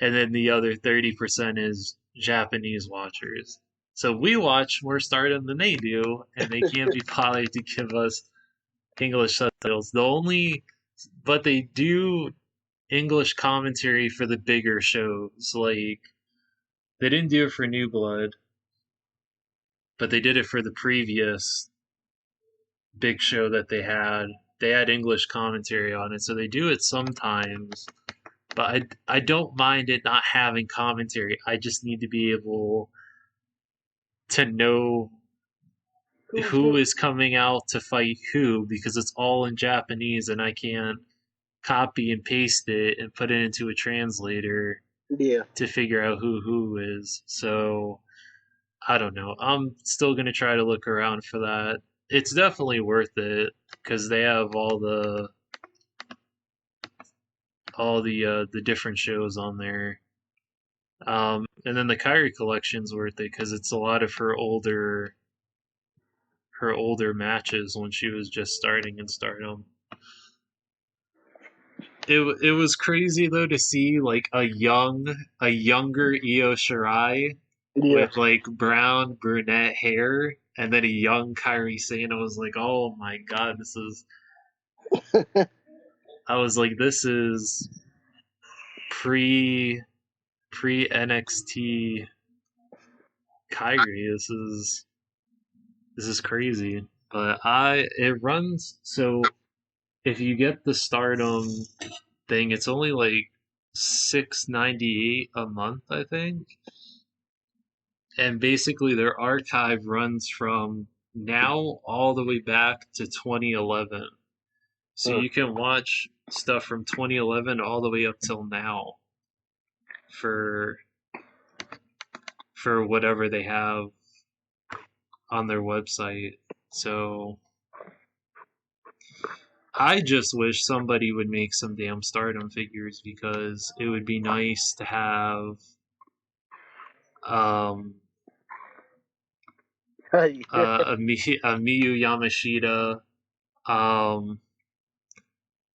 and then the other 30% is Japanese watchers. So we watch more Stardom than they do, and they can't be bothered to give us English subtitles. But they do English commentary for the bigger shows. Like, they didn't do it for New Blood, but they did it for the previous big show that they had. They had English commentary on it, so they do it sometimes. But I don't mind it not having commentary. I just need to be able to know who is coming out to fight who, because it's all in Japanese and I can't copy and paste it and put it into a translator to figure out who is. So I don't know. I'm still gonna try to look around for that. It's definitely worth it because they have all the different shows on there. And then the Kyrie collection's worth it because it's a lot of her older matches when she was just starting in Stardom. It was crazy though to see like a younger Io Shirai with like brown brunette hair, and then a young Kairi Sane. I was like, oh my god, this is. I was like, this is pre NXT Kyrie. This is crazy. But it runs so if you get the Stardom thing, it's only like $6.98 a month, I think. And basically their archive runs from now all the way back to 2011. So you can watch stuff from 2011 all the way up till now for whatever they have on their website. So I just wish somebody would make some damn Stardom figures because it would be nice to have a Miyu Yamashita,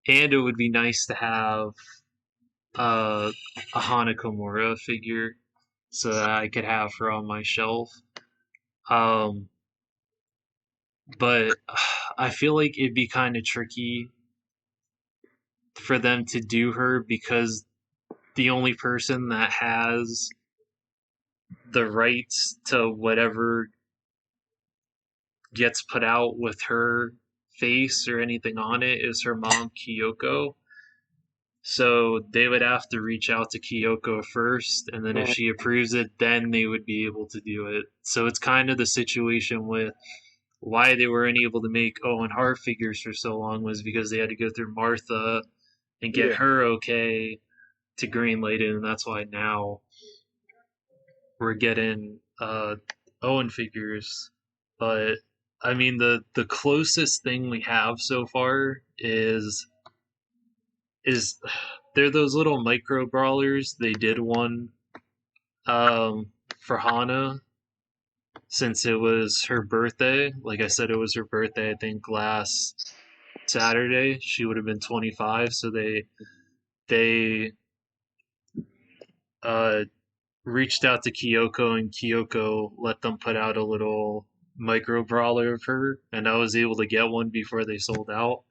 and it would be nice to have a Hana Kimura figure so that I could have her on my shelf. But I feel like it'd be kind of tricky for them to do her because the only person that has the rights to whatever gets put out with her face or anything on it is her mom, Kyoko. So they would have to reach out to Kyoko first, and then if she approves it, then they would be able to do it. So it's kind of the situation with why they weren't able to make Owen Hart figures for so long was because they had to go through Martha and get her okay to greenlight it, and that's why now we're getting Owen figures. But I mean, the closest thing we have so far is they're those little micro brawlers. They did one for Hana since it was her birthday. Like I said, it was her birthday, I think, last Saturday. She would have been 25, so they reached out to Kyoko, and Kyoko let them put out a little micro brawler of her, and I was able to get one before they sold out.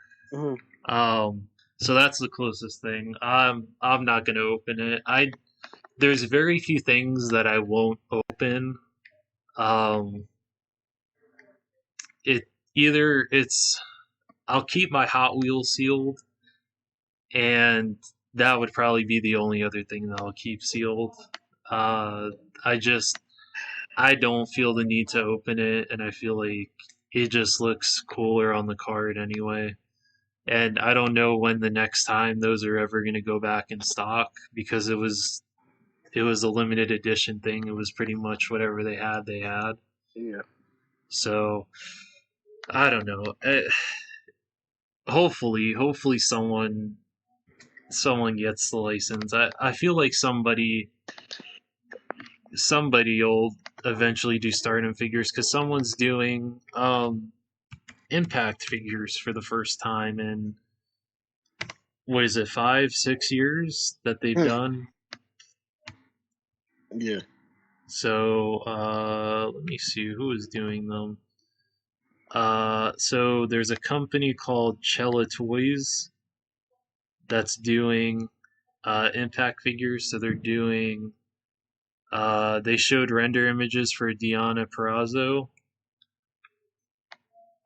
So that's the closest thing. I'm not gonna open it. There's very few things that I won't open. It either it's I'll keep my Hot Wheels sealed, and that would probably be the only other thing that I'll keep sealed. Uh, I don't feel the need to open it, and I feel like it just looks cooler on the card anyway. And I don't know when the next time those are ever going to go back in stock, because it was a limited edition thing. It was pretty much whatever they had, they had. Yeah. So I don't know. Hopefully someone gets the license. I feel like somebody will eventually do Stardom figures, because someone's doing Impact figures for the first time in, what is it, 5-6 years that they've done. Yeah. So let me see who is doing them. So there's a company called Cella Toys that's doing Impact figures. So they're doing. They showed render images for Diana Perazzo.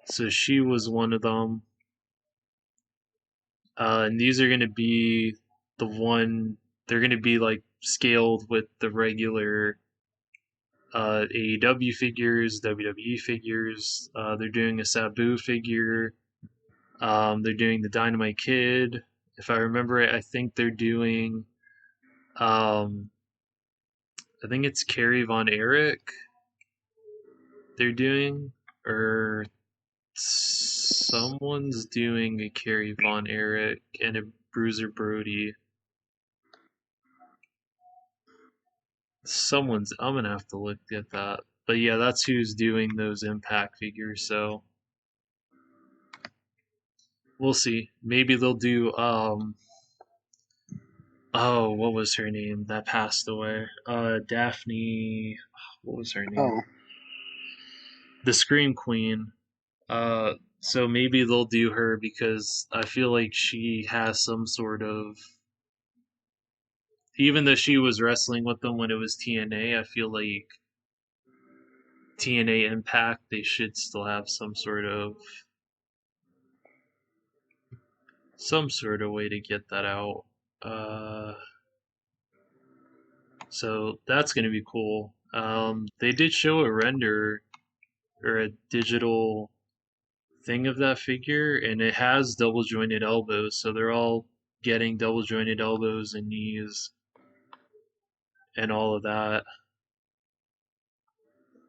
So she was one of them. And these are going to be the one. They're going to be like scaled with the regular AEW figures, WWE figures. They're doing a Sabu figure. They're doing the Dynamite Kid. If I remember it, I think they're doing. I think it's Kerry Von Erich. They're doing, or someone's doing a Kerry Von Erich and a Bruiser Brody. Someone's. I'm gonna have to look at that. But yeah, that's who's doing those Impact figures. So we'll see. Maybe they'll do. Oh, what was her name that passed away? Daphne. What was her name? Oh. The Scream Queen. So maybe they'll do her, because I feel like she has some sort of. Even though she was wrestling with them when it was TNA, I feel like TNA Impact, they should still have some sort of way to get that out. So that's going to be cool. They did show a render or a digital thing of that figure, and it has double jointed elbows, so they're all getting double jointed elbows and knees and all of that.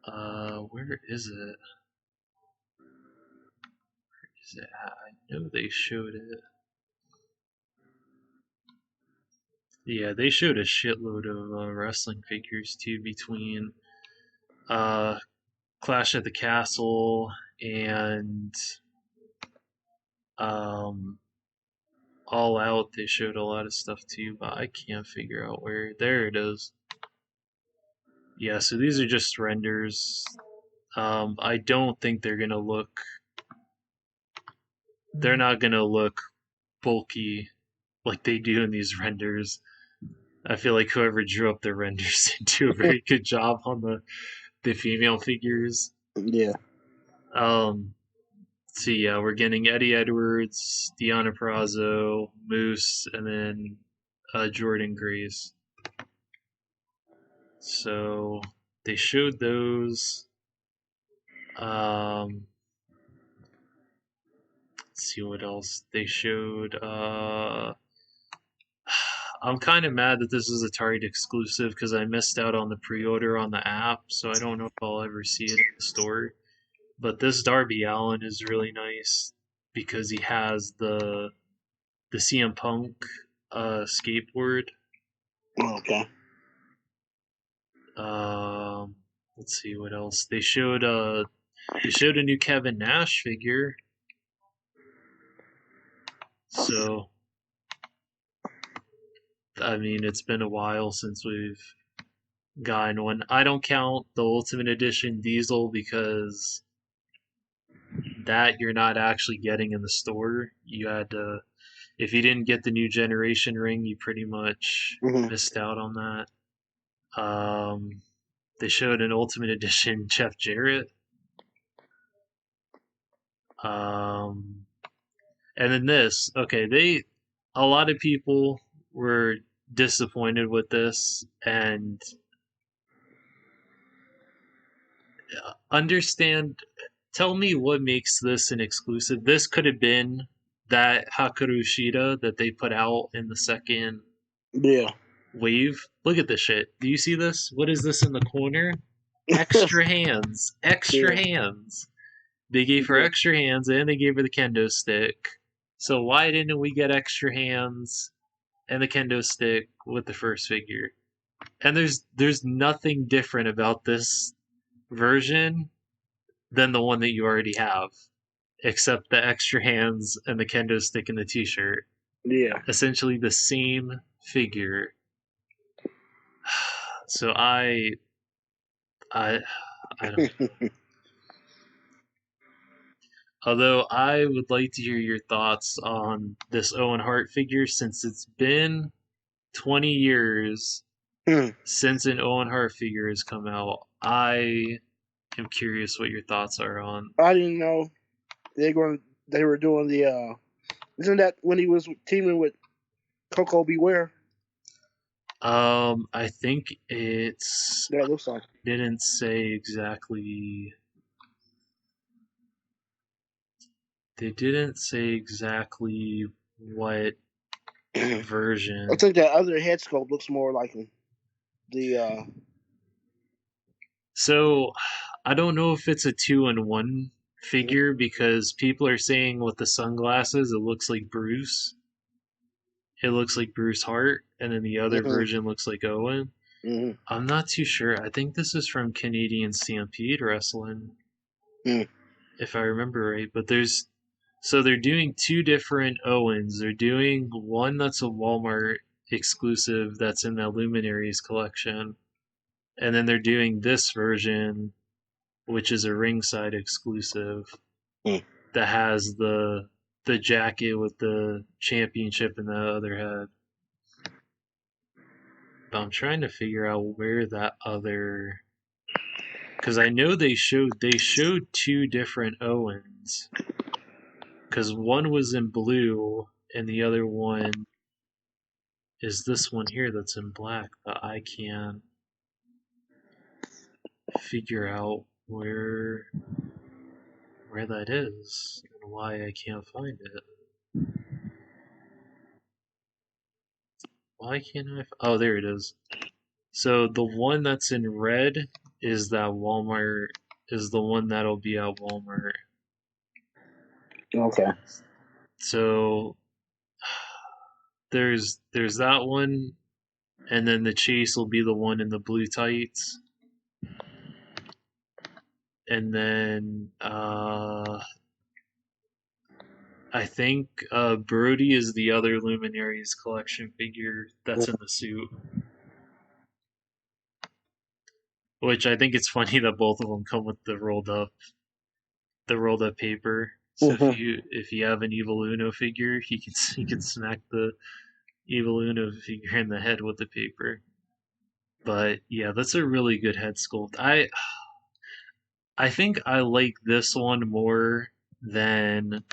Where is it? Where is it at? I know they showed it. Yeah, they showed a shitload of wrestling figures too, between uh, Clash at the Castle and um, All Out. They showed a lot of stuff too, but I can't figure out where. There it is. Yeah, so these are just renders. I don't think they're gonna look. They're not gonna look bulky like they do in these renders. I feel like whoever drew up the renders did do a very good job on the female figures. Yeah. So yeah, we're getting Eddie Edwards, Deanna Perrazzo, Moose, and then Jordan Grace. So they showed those. Let's see what else they showed. I'm kind of mad that this is a Target exclusive, because I missed out on the pre-order on the app, so I don't know if I'll ever see it in the store. But this Darby Allin is really nice, because he has the CM Punk skateboard. Okay. Let's see what else they showed. They showed a new Kevin Nash figure. So, I mean, it's been a while since we've gotten one. I don't count the Ultimate Edition Diesel, because that you're not actually getting in the store. You had to, if you didn't get the new generation ring, you pretty much missed out on that. They showed an Ultimate Edition Jeff Jarrett. And then this, okay, a lot of people were disappointed with this, and understand. Tell me what makes this an exclusive. This could have been that Hakurushita that they put out in the second Yeah. wave. Look at this shit. Do you see this? What is this in the corner? Extra hands. Extra Yeah. hands. They gave her Yeah. extra hands and they gave her the kendo stick. So why didn't we get extra hands and the kendo stick with the first figure? And there's nothing different about this version than the one that you already have, except the extra hands and the kendo stick in the t-shirt. Yeah. Essentially the same figure. So I don't. Although I would like to hear your thoughts on this Owen Hart figure, since it's been 20 years since an Owen Hart figure has come out. I am curious what your thoughts are on. I didn't know they were doing the. Isn't that when he was teaming with Coco Beware? I think it's Yeah, it looks like. didn't say exactly. They didn't say exactly what version. I think that other head sculpt looks more like him. The So I don't know if it's a 2-in-1 figure, because people are saying with the sunglasses it looks like Bruce. It looks like Bruce Hart, and then the other version looks like Owen. I'm not too sure. I think this is from Canadian Stampede Wrestling, if I remember right. But they're doing two different Owens. They're doing one that's a Walmart exclusive that's in the Luminaries collection, and then they're doing this version, which is a ringside exclusive that has the jacket with the championship in the other head. But I'm trying to figure out where that other, because I know they showed two different Owens, because one was in blue and the other one is this one here that's in black, but I can't figure out where that is and why I can't find it. Why can't I? Oh, there it is. So the one that's in red is that Walmart, is the one that'll be at Walmart. Okay. So there's that one, and then the chase will be the one in the blue tights, and then I think Brody is the other Luminaries collection figure that's in the suit. Which I think it's funny that both of them come with the rolled up paper. So if you have an Evil Uno figure, he can smack the Evil Uno figure in the head with the paper. But yeah, that's a really good head sculpt. I think I like this one more than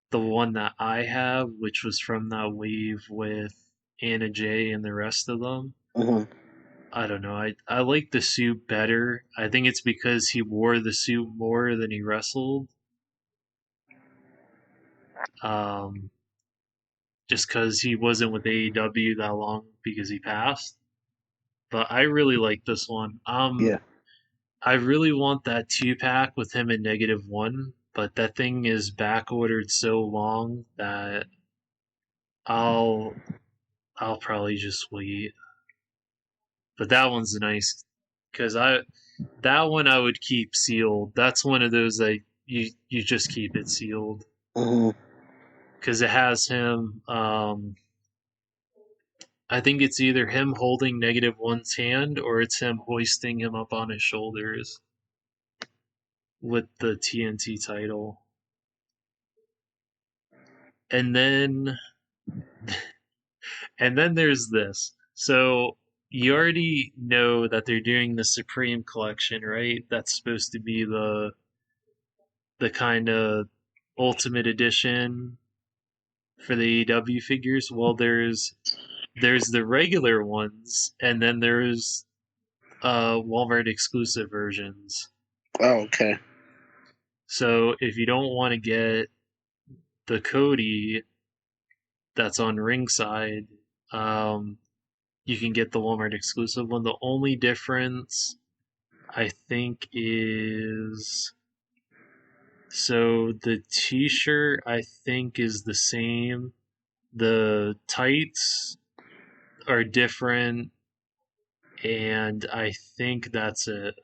the one that I have, which was from that wave with Anna J and the rest of them. I don't know. I like the suit better. I think it's because he wore the suit more than he wrestled. Just because he wasn't with AEW that long because he passed. But I really like this one. Yeah. I really want that 2-pack with him in -1, but that thing is back ordered so long that I'll probably just wait. But that one's nice because that one I would keep sealed. That's one of those that you just keep it sealed because it has him. I think it's either him holding -1's hand or it's him hoisting him up on his shoulders with the TNT title. And then there's this. So you already know that they're doing the Supreme collection, right? That's supposed to be the kind of ultimate edition for the AEW figures. Well, there's the regular ones, and then there's Walmart exclusive versions. Oh, okay. So if you don't want to get the Cody that's on ringside, you can get the Walmart exclusive one. The only difference, I think, is so the T-shirt I think is the same. The tights are different, and I think that's it.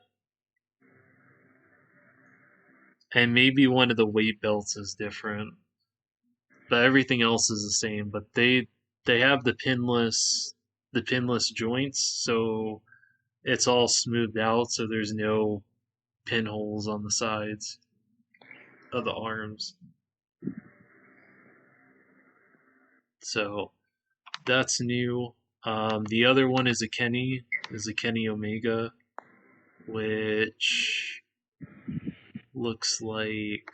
And maybe one of the weight belts is different, but everything else is the same. But they have the pinless joints, so it's all smoothed out, so there's no pinholes on the sides of the arms. So that's new. The other one is a Kenny Omega, which looks like,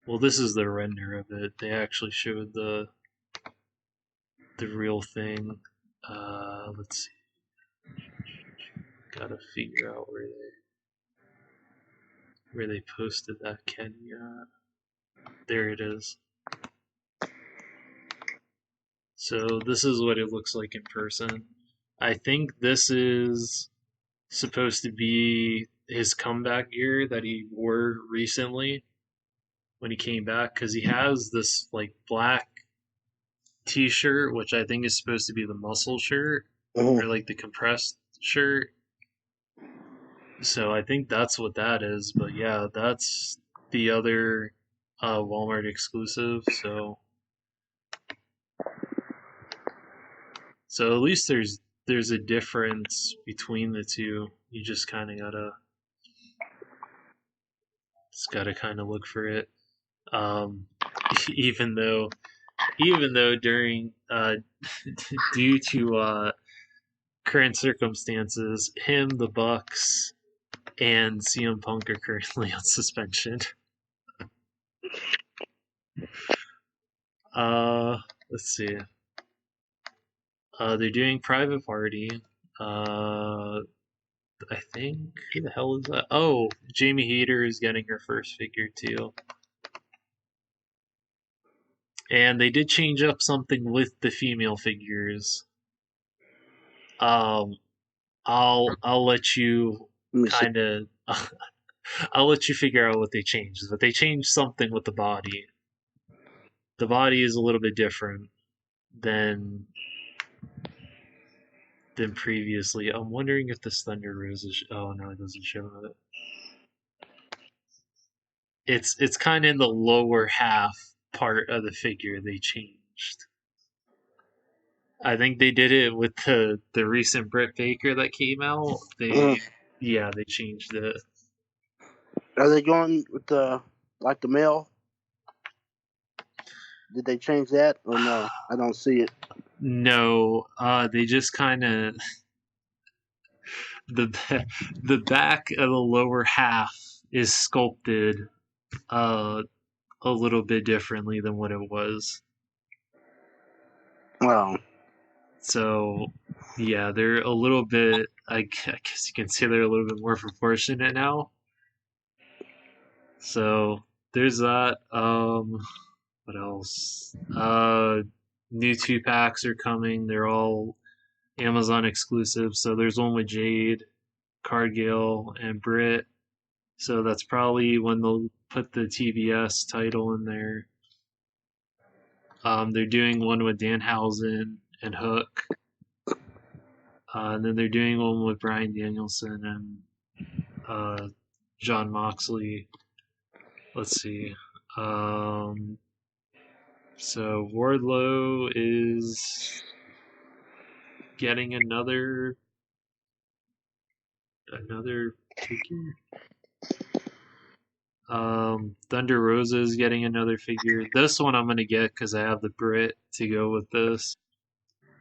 well, this is the render of it. They actually showed the real thing. Let's see. Gotta figure out where they posted that Kenny at. There it is. So this is what it looks like in person. I think this is supposed to be his comeback gear that he wore recently when he came back, because he has this like black t-shirt, which I think is supposed to be the muscle shirt or like the compressed shirt. So I think that's what that is. But yeah, that's the other Walmart exclusive. So at least there's a difference between the two. You just kind of gotta kind of look for it. Even though during due to current circumstances, him, the Bucks, and CM Punk are currently on suspension. Let's see. They're doing Private Party. I think, who the hell is that? Oh, Jamie Hayter is getting her first figure too. And they did change up something with the female figures. I'll let you kind of I'll let you figure out what they changed. But they changed something with the body. The body is a little bit different than previously. I'm wondering if this Thunder Rose is. Oh no, it doesn't show it. It's kind of in the lower half part of the figure they changed. I think they did it with the recent Britt Baker that came out. They changed it. Are they going with the male? Did they change that or no? I don't see it. No, they just kind of the back of the lower half is sculpted a little bit differently than what it was. Wow. So yeah, they're a little bit. I guess you can say they're a little bit more proportionate now. So there's that. What else? New 2-packs are coming. They're all Amazon exclusive. So there's one with Jade, Cargill, and Britt. So that's probably when they'll put the TBS title in there. They're doing one with Danhausen and Hook. And then they're doing one with Bryan Danielson and John Moxley. Let's see. So Wardlow is getting another figure. Thunder Rosa is getting another figure. This one I'm gonna get because I have the Brit to go with this.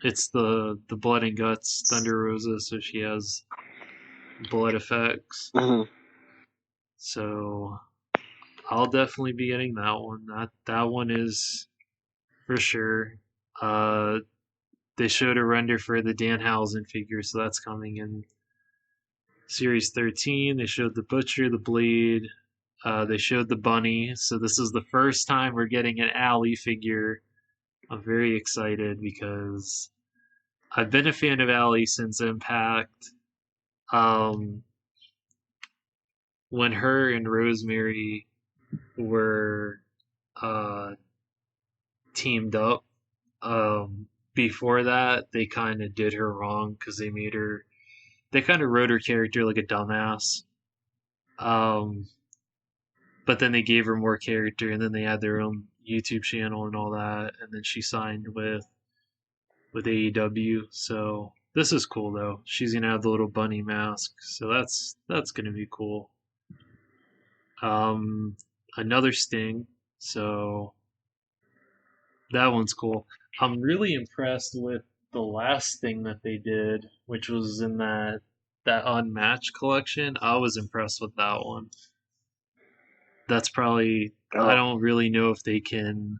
It's the blood and guts Thunder Rosa, so she has blood effects. So I'll definitely be getting that one. That one is for sure. They showed a render for the Danhausen figure, so that's coming in Series 13. They showed the Butcher, the Blade. They showed the Bunny. So this is the first time we're getting an Alley figure. I'm very excited because I've been a fan of Alley since Impact. When her and Rosemary were teamed up, before that, they kind of did her wrong because they kind of wrote her character like a dumbass. But then they gave her more character, and then they had their own YouTube channel and all that, and then she signed with AEW. So this is cool though. She's gonna have the little bunny mask, so that's gonna be cool. Another Sting, so that one's cool. I'm really impressed with the last thing that they did, which was in that Unmatched collection. I was impressed with that one. That's probably, I don't really know if they can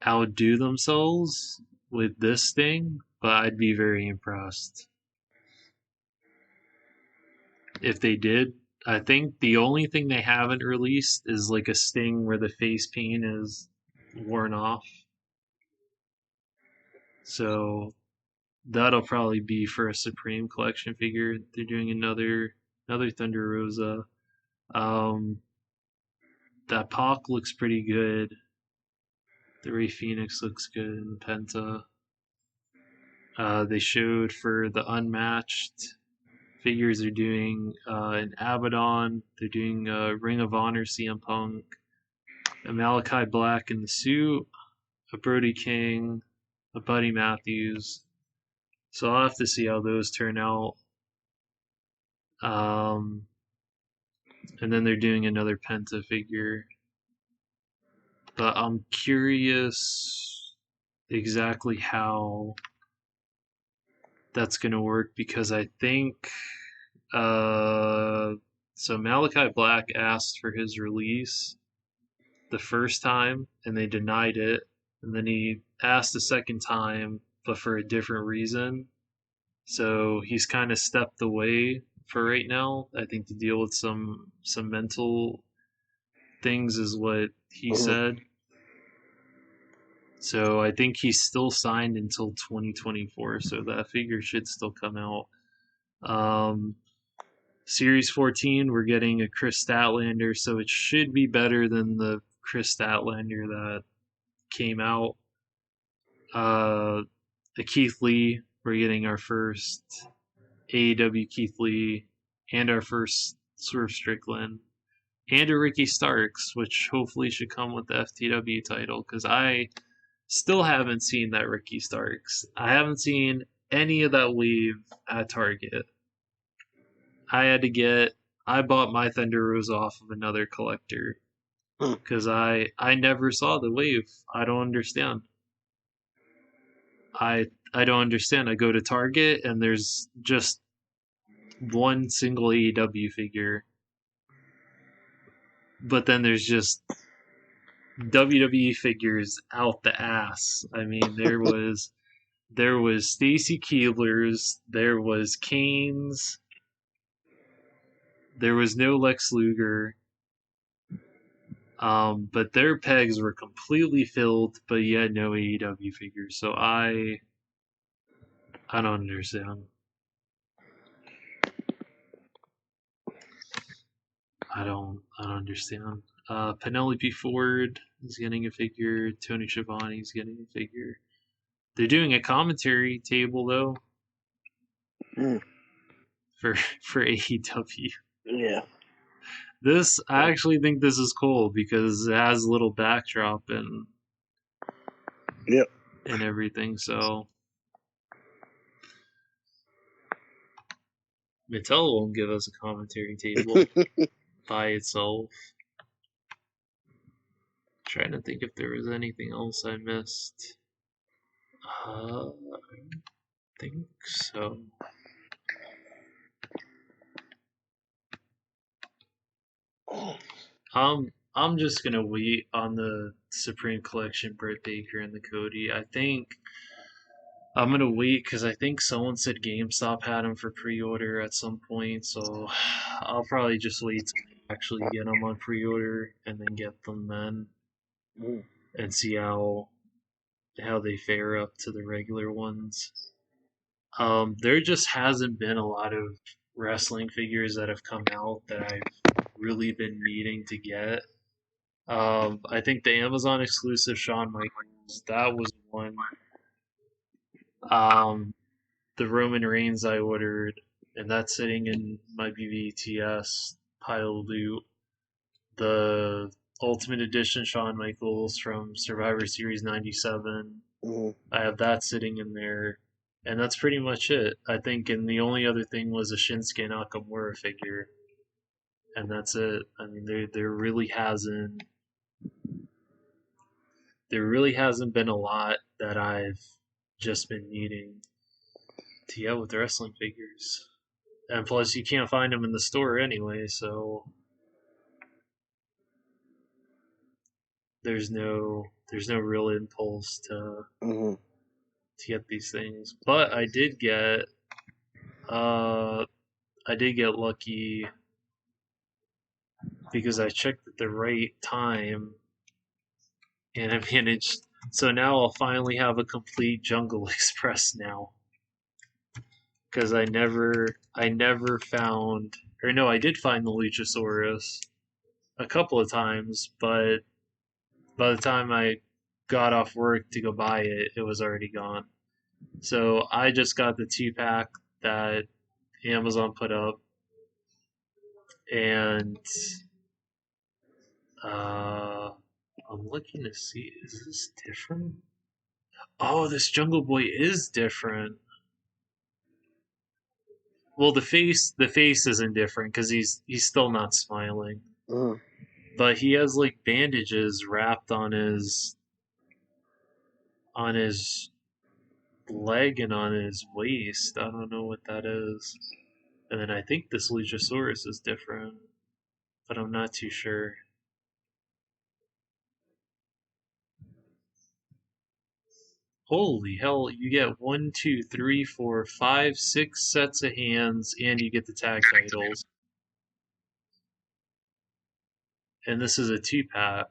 outdo themselves with this thing, but I'd be very impressed if they did. I think the only thing they haven't released is like a Sting where the face paint is worn off. So that'll probably be for a Supreme collection figure. They're doing another Thunder Rosa. That Pac looks pretty good. The Ray Phoenix looks good in Penta. They showed for the Unmatched figures, they're doing an Abaddon. They're doing Ring of Honor CM Punk. A Malachi Black in the suit. A Brody King. A Buddy Matthews. So I'll have to see how those turn out. And then they're doing another Penta figure. But I'm curious exactly how that's going to work because I think so Malachi Black asked for his release the first time and they denied it, and then he asked a second time but for a different reason. So he's kind of stepped away for right now, I think, to deal with some mental things is what he said. So I think he's still signed until 2024, so that figure should still come out. Series 14, we're getting a Chris Statlander, so it should be better than the Chris Statlander that came out. The Keith Lee, we're getting our first AEW Keith Lee, and our first Swerve Strickland, and a Ricky Starks, which hopefully should come with the FTW title, because I still haven't seen that Ricky Starks. I haven't seen any of that wave at Target. I bought my Thunder Rose off of another collector because I never saw the wave. I don't understand. I don't understand. I go to Target and there's just one single AEW figure, but then there's just WWE figures out the ass. I mean, there was Stacy Keibler's, there was Kane's, there was no Lex Luger. But their pegs were completely filled, but yet no AEW figures. So I don't understand. I don't understand. Penelope Ford is getting a figure. Tony Schiavone is getting a figure. They're doing a commentary table though. For AEW. Yeah. I actually think this is cool because it has a little backdrop and and everything. So Mattel won't give us a commentary table by itself. Trying to think if there was anything else I missed. I think so. I'm just gonna wait on the Supreme Collection Britt Baker and the Cody. I think I'm gonna wait because I think someone said GameStop had them for pre-order at some point, so I'll probably just wait till they actually get them on pre-order and then get them then Mm. and see how they fare up to the regular ones. There just hasn't been a lot of wrestling figures that have come out that I've really been needing to get. I think the Amazon exclusive Shawn Michaels, that was one. The Roman Reigns I ordered, and that's sitting in my BBTS pile loot. The Ultimate Edition Shawn Michaels from Survivor Series 97. Mm. I have that sitting in there. And that's pretty much it, I think. And the only other thing was a Shinsuke Nakamura figure. And that's it. I mean, there really hasn't been a lot that I've just been needing to get with wrestling figures. And plus, you can't find them in the store anyway, so there's no real impulse to get these things. But I did get lucky because I checked at the right time and I managed. So now I'll finally have a complete Jungle Express now. Because I never found, or no, I did find the Luchasaurus a couple of times, but by the time I got off work to go buy it, it was already gone. So I just got the 2-pack that Amazon put up, and I'm looking to see, is this different? Oh, this Jungle Boy is different. Well, the face isn't different because he's still not smiling. But he has like bandages wrapped on his leg and on his waist. I don't know what that is. And then I think this Luchasaurus is different, but I'm not too sure. Holy hell, you get 1, 2, 3, 4, 5, 6 sets of hands, and you get the tag titles. And this is a 2-pack.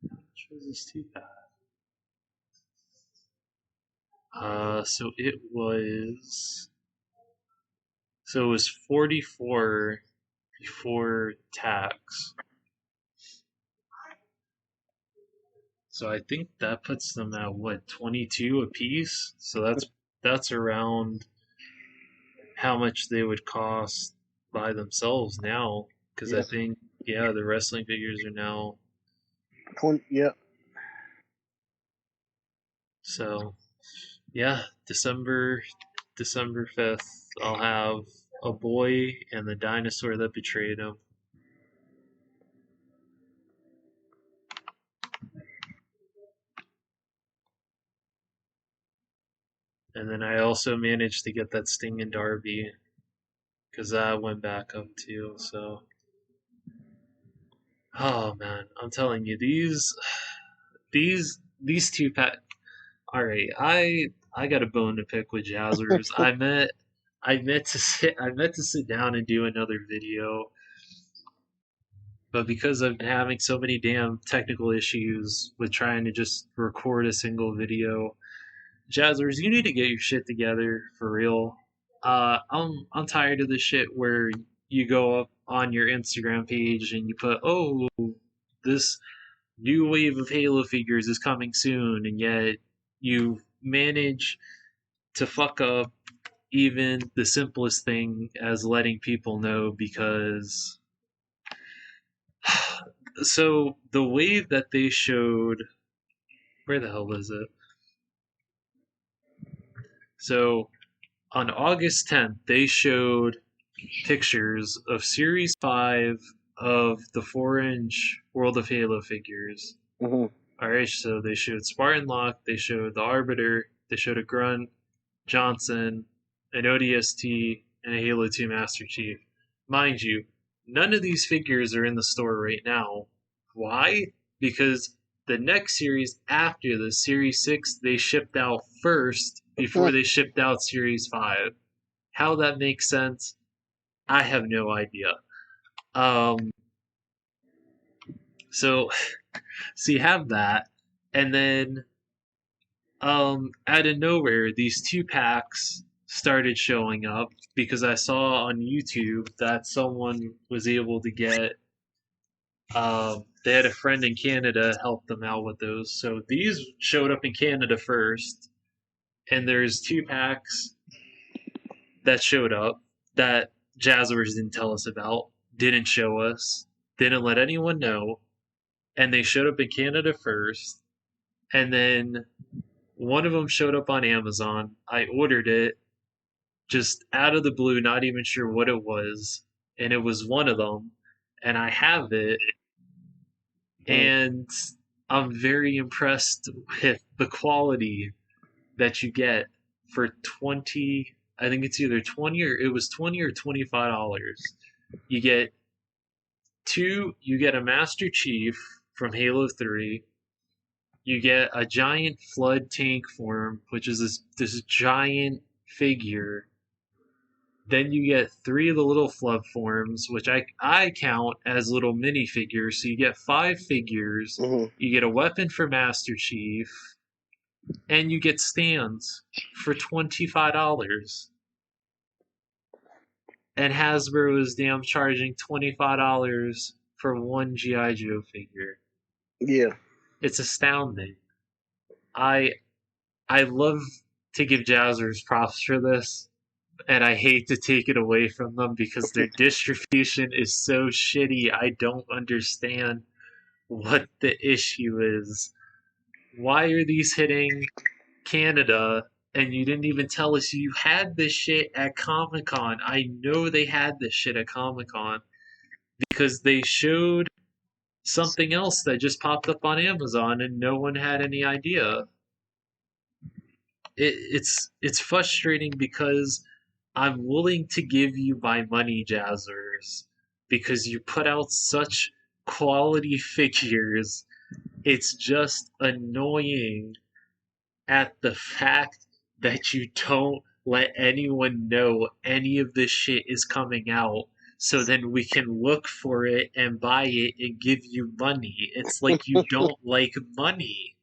Which was this 2-pack? So it was 44 before tax. So I think that puts them at what, 22 a piece? So that's around how much they would cost by themselves now, because I think the wrestling figures are now 20. Yeah. So yeah, December 5th, I'll have a boy and the dinosaur that betrayed him. And then I also managed to get that Sting and Darby because that went back up too. So, oh man, I'm telling you, these 2-pack. All right, I got a bone to pick with Jazzers. I meant to sit down and do another video, but because I've been having so many damn technical issues with trying to just record a single video, Jazzers, you need to get your shit together for real. I'm tired of this shit where you go up on your Instagram page and you put, oh, this new wave of Halo figures is coming soon, and yet you manage to fuck up even the simplest thing as letting people know because. So the wave that they showed, where the hell is it? So on August 10th, they showed pictures of Series 5 of the 4-inch World of Halo figures. Alright, so they showed Spartan Locke, they showed the Arbiter, they showed a Grunt, Johnson, an ODST, and a Halo 2 Master Chief. Mind you, none of these figures are in the store right now. Why? Because the next series after the Series 6, they shipped out first before they shipped out Series 5. How that makes sense, I have no idea. So you have that, and then out of nowhere, these 2-packs started showing up because I saw on YouTube that someone was able to get. They had a friend in Canada help them out with those, so these showed up in Canada first, and there's 2-packs that showed up that Jazzwares didn't tell us about, didn't show us, didn't let anyone know, and they showed up in Canada first, and then one of them showed up on Amazon. I ordered it just out of the blue, not even sure what it was, and it was one of them, and I have it, and I'm very impressed with the quality that you get for 20. I think it's either 20 or it was 20 or $25. You get you get a Master Chief from Halo 3. You get a giant flood tank form, which is this giant figure. Then you get 3 of the little flood forms, which I count as little mini figures. So you get 5 figures. Mm-hmm. You get a weapon for Master Chief, and you get stands for $25. And Hasbro is damn charging $25 for one G.I. Joe figure. Yeah. It's astounding. I love to give Jazzwares props for this, and I hate to take it away from them because their distribution is so shitty. I don't understand what the issue is. Why are these hitting Canada and you didn't even tell us you had this shit at Comic-Con? I know they had this shit at Comic-Con because they showed something else that just popped up on Amazon and no one had any idea. It's frustrating because I'm willing to give you my money, Jazzers, because you put out such quality figures. It's just annoying at the fact that you don't let anyone know any of this shit is coming out, so then we can look for it and buy it and give you money. It's like you don't like money.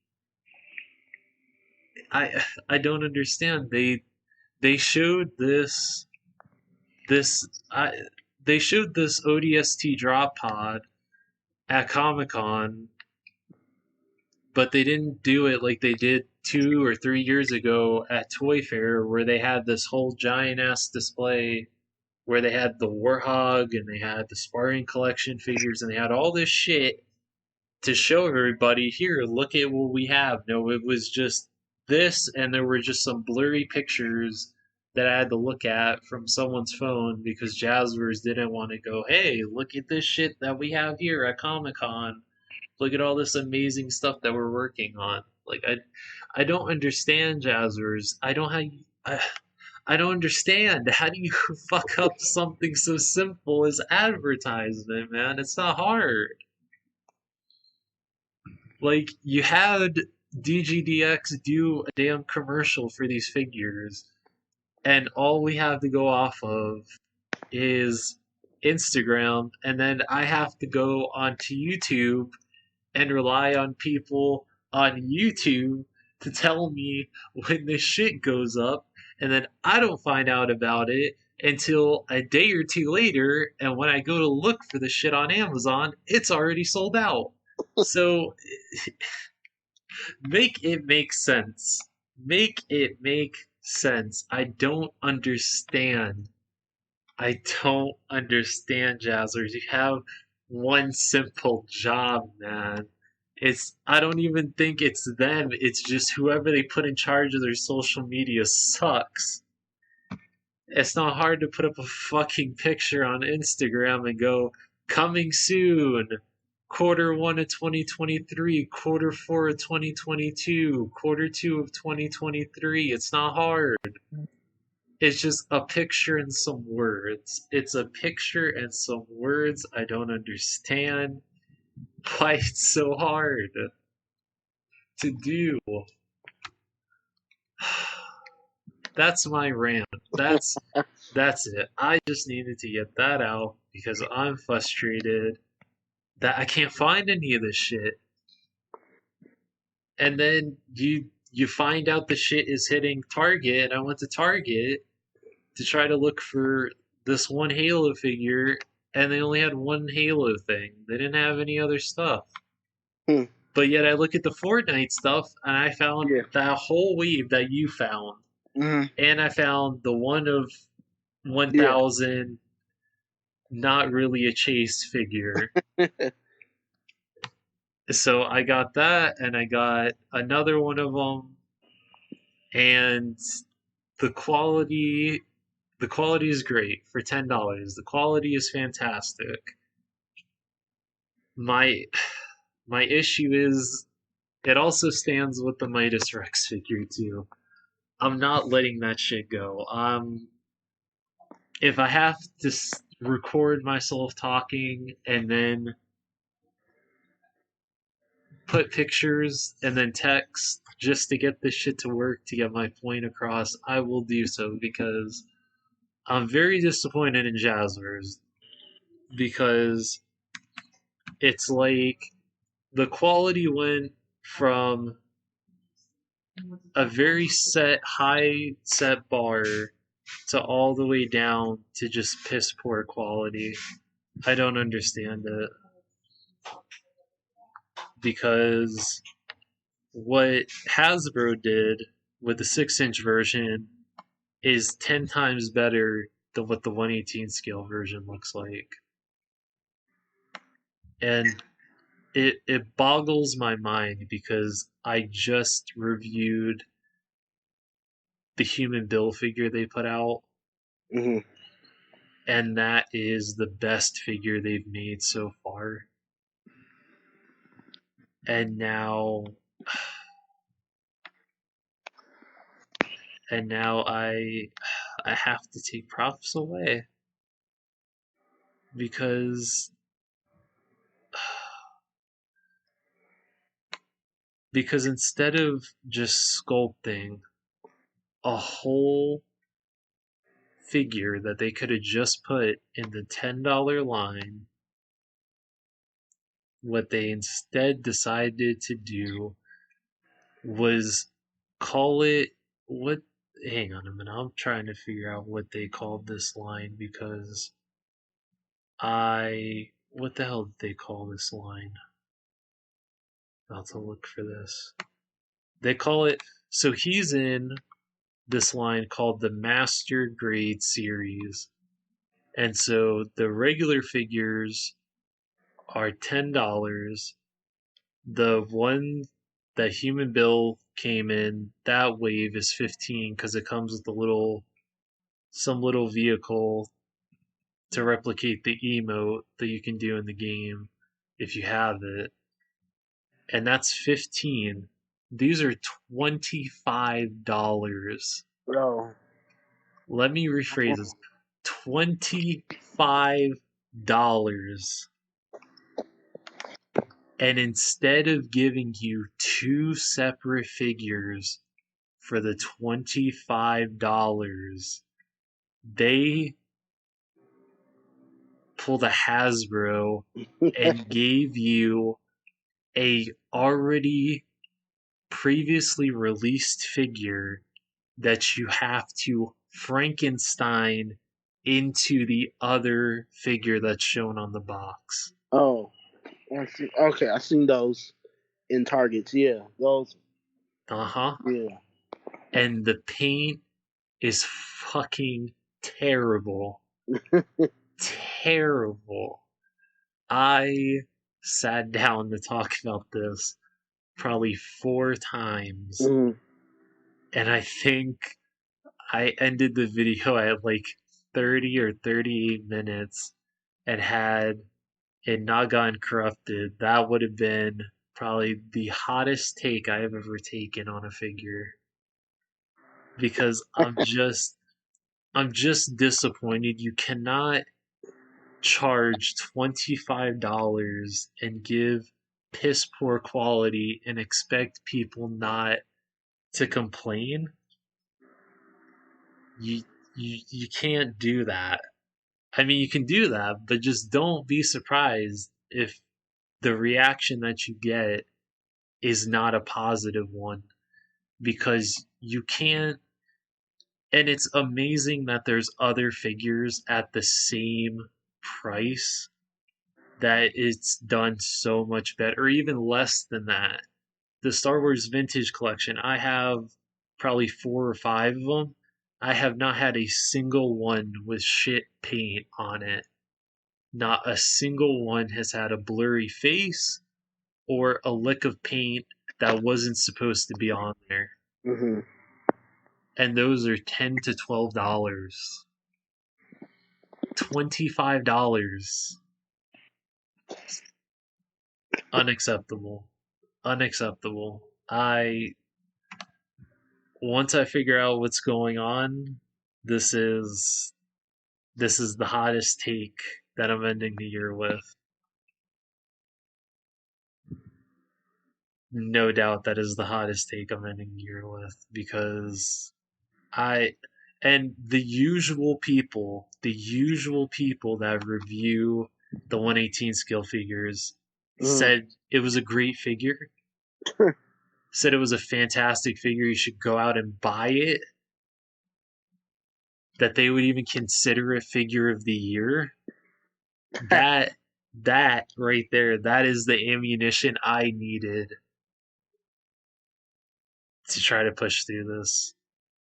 I don't understand. They showed this they showed this ODST drop pod at Comic-Con, but they didn't do it like they did 2 or 3 years ago at Toy Fair, where they had this whole giant ass display where they had the Warhog and they had the Sparring Collection figures and they had all this shit to show everybody, here, look at what we have. No, it was just this, and there were just some blurry pictures that I had to look at from someone's phone because Jazzwares didn't want to go, hey, look at this shit that we have here at Comic-Con. Look at all this amazing stuff that we're working on. Like, I don't understand, Jazzwares. I don't understand. How do you fuck up something so simple as advertisement, man? It's not hard. Like, you had DGDX do a damn commercial for these figures, and all we have to go off of is Instagram, and then I have to go onto YouTube and rely on people on YouTube to tell me when this shit goes up, and then I don't find out about it until a day or two later, and when I go to look for the shit on Amazon, it's already sold out. So make it make sense. Make it make sense. I don't understand. I don't understand, Jazzers. You have one simple job, man. I don't even think it's them. It's just whoever they put in charge of their social media sucks. It's not hard to put up a fucking picture on Instagram and go, coming soon, Q1 of 2023, Q4 of 2022, Q2 of 2023. It's not hard. It's just a picture and some words. It's a picture and some words. I don't understand why it's so hard to do. That's my rant. That's it. I just needed to get that out because I'm frustrated that I can't find any of this shit. And then you find out the shit is hitting Target, and I went to Target to try to look for this one Halo figure, and they only had one Halo thing. They didn't have any other stuff. Hmm. But yet I look at the Fortnite stuff, and I found Yeah. that whole wave that you found. Mhm. And I found the one of Yeah. 1,000 not really a chase figure. So I got that, and I got another one of them, and the quality is great for $10. The quality is fantastic. My my issue is it also stands with the Midas Rex figure too. I'm not letting that shit go. If I have to record myself talking and then put pictures and then text just to get this shit to work to get my point across, I will do so because I'm very disappointed in Jazzers because it's like the quality went from a very high set bar to all the way down to just piss poor quality. I don't understand it because what Hasbro did with the 6-inch version is 10 times better than what the 118 scale version looks like. And it boggles my mind because I just reviewed the human bill figure they put out, Mhm. and that is the best figure they've made so far. And now I have to take props away because instead of just sculpting a whole figure that they could have just put in the $10 line, what they instead decided to do was call it what hang on a minute, I'm trying to figure out what they called this line because what the hell did they call this line? About to look for this. They call it so he's in this line called the Master Grade Series. And so the regular figures are $10. The one that Human Bill came in, that wave is 15 because it comes with some little vehicle to replicate the emote that you can do in the game if you have it. And that's 15. These are $25. Bro. Let me rephrase this. $25. And instead of giving you two separate figures for the $25, they pulled a Hasbro and gave you a already previously released figure that you have to Frankenstein into the other figure that's shown on the box. Oh, okay. I seen those in Targets. Yeah, those. Uh-huh. Yeah. And the paint is fucking terrible. Terrible. I sat down to talk about this probably 4 times. Mhm. And I think I ended the video at like 30 or 38 minutes and had it not gotten corrupted. That would have been probably the hottest take I have ever taken on a figure. Because I'm just I'm just disappointed you cannot charge $25 and give piss poor quality and expect people not to complain. You can't do that. I mean, you can do that, but just don't be surprised if the reaction that you get is not a positive one, because you can't. And it's amazing that there's other figures at the same price that it's done so much better, or even less than that. The Star Wars Vintage Collection, I have probably 4 or 5 of them. I have not had a single one with shit paint on it. Not a single one has had a blurry face or a lick of paint that wasn't supposed to be on there. Mm-hmm. And those are $10 to $12. $25. Unacceptable. Unacceptable. Once I figure out what's going on, this is the hottest take that I'm ending the year with. No doubt that is the hottest take I'm ending the year with, because the usual people that review the 118 scale figures said it was a great figure, said it was a fantastic figure, you should go out and buy it, that they would even consider it figure of the year. That right there, that is the ammunition I needed to try to push through this,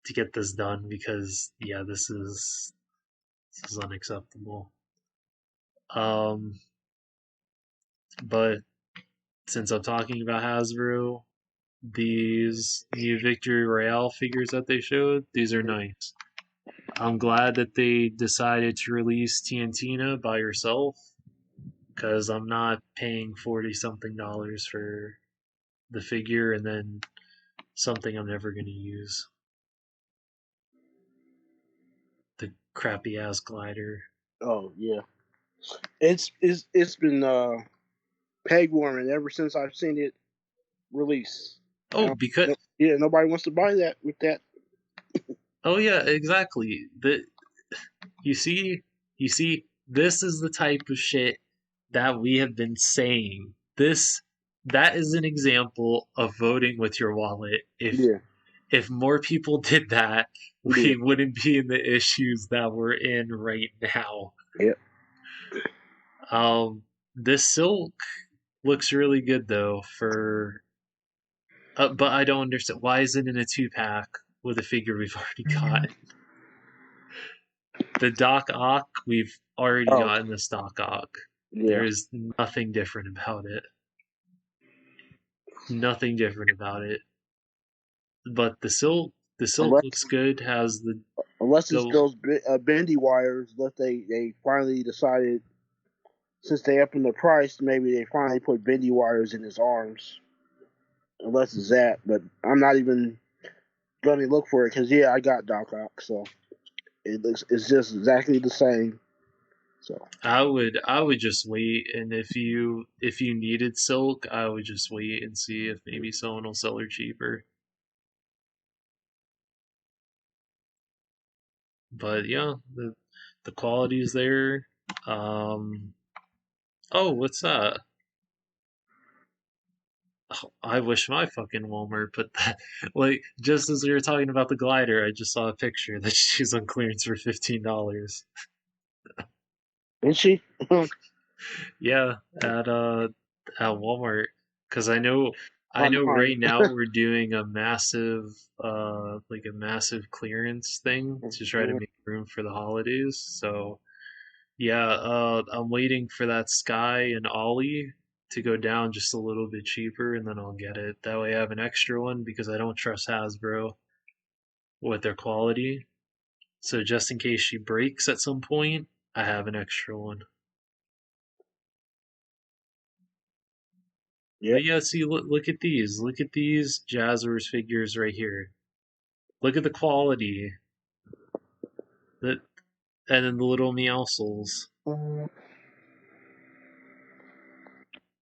to get this done, because yeah, this is unacceptable. But since I'm talking about Hasbro, these new Victory Royale figures that they showed, these are nice. I'm glad that they decided to release Tiantina by herself, because I'm not paying $40-something for the figure and then something I'm never going to use. The crappy ass glider. Oh yeah, it's been peg warming ever since I've seen it release. Oh, because yeah, nobody wants to buy that with that. Oh yeah, exactly. You see, this is the type of shit that we have been saying. That is an example of voting with your wallet. If more people did that, we wouldn't be in the issues that we're in right now. Yep. This silk looks really good though, but I don't understand, why is it in a 2-pack with a figure we've already got? The Doc Ock, we've already gotten the stock Ock. Yeah. There is nothing different about it. Nothing different about it. But the silk looks good. Has the unless it's those bendy wires that they finally decided, since they upped the price, maybe they finally put bendy wires in his arms. Unless it's that, but I'm not even gonna look for it, because I got Doc Ock, so it's just exactly the same. So I would just wait, and if you needed silk, I would just wait and see if maybe someone will sell her cheaper. But yeah, the quality is there. Oh, what's that? Oh, I wish my fucking Walmart put that. Like, just as we were talking about the glider, I just saw a picture that she's on clearance for $15. Is she? Yeah, at Walmart, because I know right now we're doing a massive clearance thing to try to make room for the holidays. So yeah, I'm waiting for that Sky and Ollie to go down just a little bit cheaper, and then I'll get it. That way I have an extra one, because I don't trust Hasbro with their quality. So just in case she breaks at some point, I have an extra one. Yep. But yeah, see, look at these. Look at these Jazzwares figures right here. Look at the quality. The and then the little Meowscles.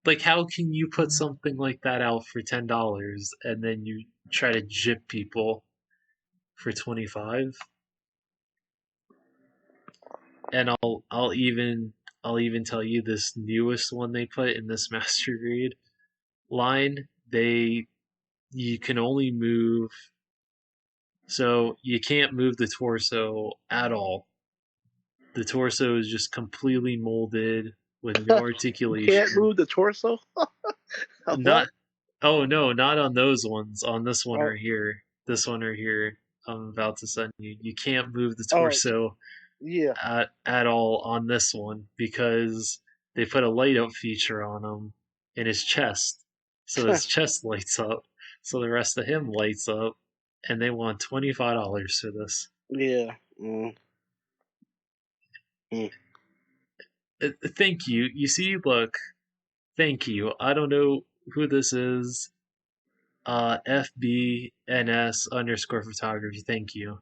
Like, how can you put something like that out for $10 and then you try to jip people for 25? And I'll even tell you this newest one they put in this master grade line. You can only move, so you can't move the torso at all. The torso is just completely molded with no articulation. Can't move the torso. Not Oh no, not on those ones. On this one Oh. right here. This one right here. I'm about to send you. You can't move the Oh. torso Yeah. at all on this one because they put a light up feature on him in his chest. So his chest lights up. So the rest of him lights up. And they want $25 for this. Yeah. Thank you. You see, look. Thank you. I don't know who this is. FBNS_photography. Thank you.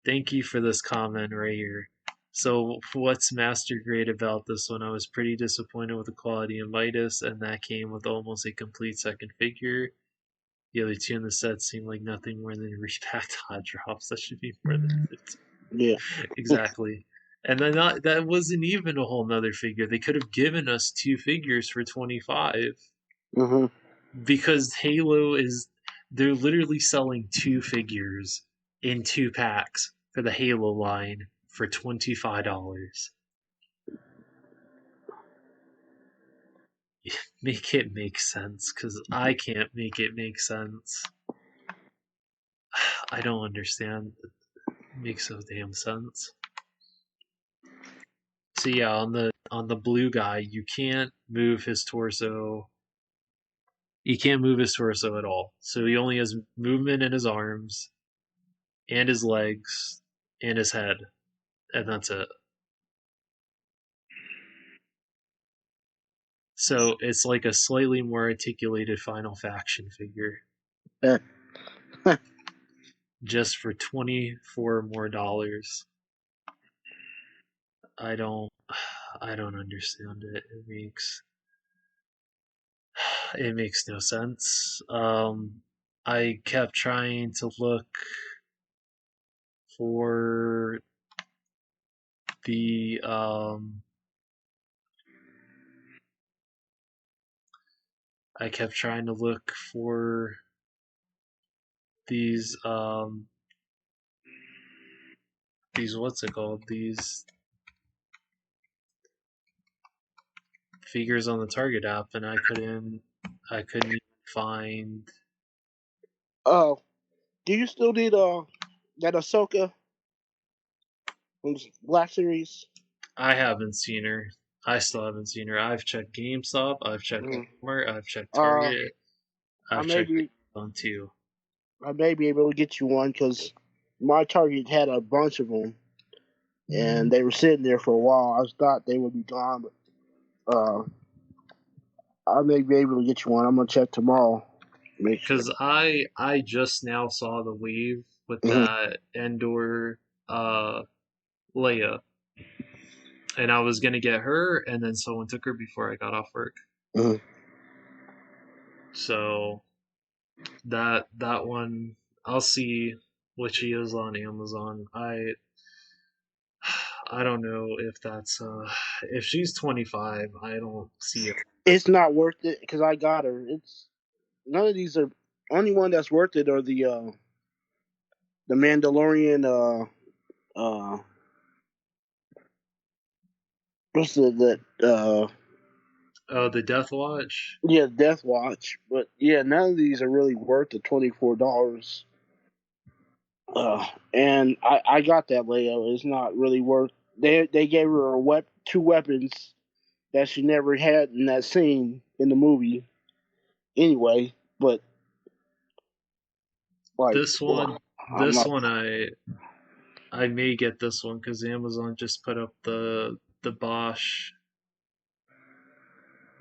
Thank you for this comment right here. So, what's master grade about this one? I was pretty disappointed with the quality of Midas, and that came with almost a complete second figure. The other two in the set seem like nothing more than repacked hot drops. That should be more than 15. Yeah. Exactly. And then that wasn't even a whole nother figure. They could have given us 2 figures for 25. Mm-hmm. Because they're literally selling 2 figures in 2 packs for the Halo line for $25. Make it make sense, because I can't make it make sense. I don't understand. It makes no damn sense. So yeah, on the blue guy, you can't move his torso. He can't move his torso at all. So he only has movement in his arms and his legs and his head, and that's it. So it's like a slightly more articulated Final Faction figure. Just for $24 more. I don't understand it. It makes no sense. I kept trying to look for the I kept trying to look for these what's it called? These figures on the Target app, and I couldn't even find. Oh, do you still need that Ahsoka from Black Series? I haven't seen her. I still haven't seen her. I've checked GameStop. I've checked Walmart. I've checked Target. I've checked on too. I may be able to get you one because my Target had a bunch of them, and they were sitting there for a while. I thought they would be gone, but I may be able to get you one. I'm gonna check tomorrow. Because I just now saw the wave with that Endor Leia, and I was gonna get her, and then someone took her before I got off work. So that one, I'll see what she is on Amazon. I don't know if that's if she's 25. I don't see it. It's not worth it because I got her. It's none of these are. Only one that's worth it are the Mandalorian. What's the the Death Watch. Yeah, Death Watch. But yeah, none of these are really worth the $24. And I got that Leia. It's not really worth. They gave her two weapons that she never had in that scene in the movie. Anyway, but like this one, I may get this one because Amazon just put up the Bosch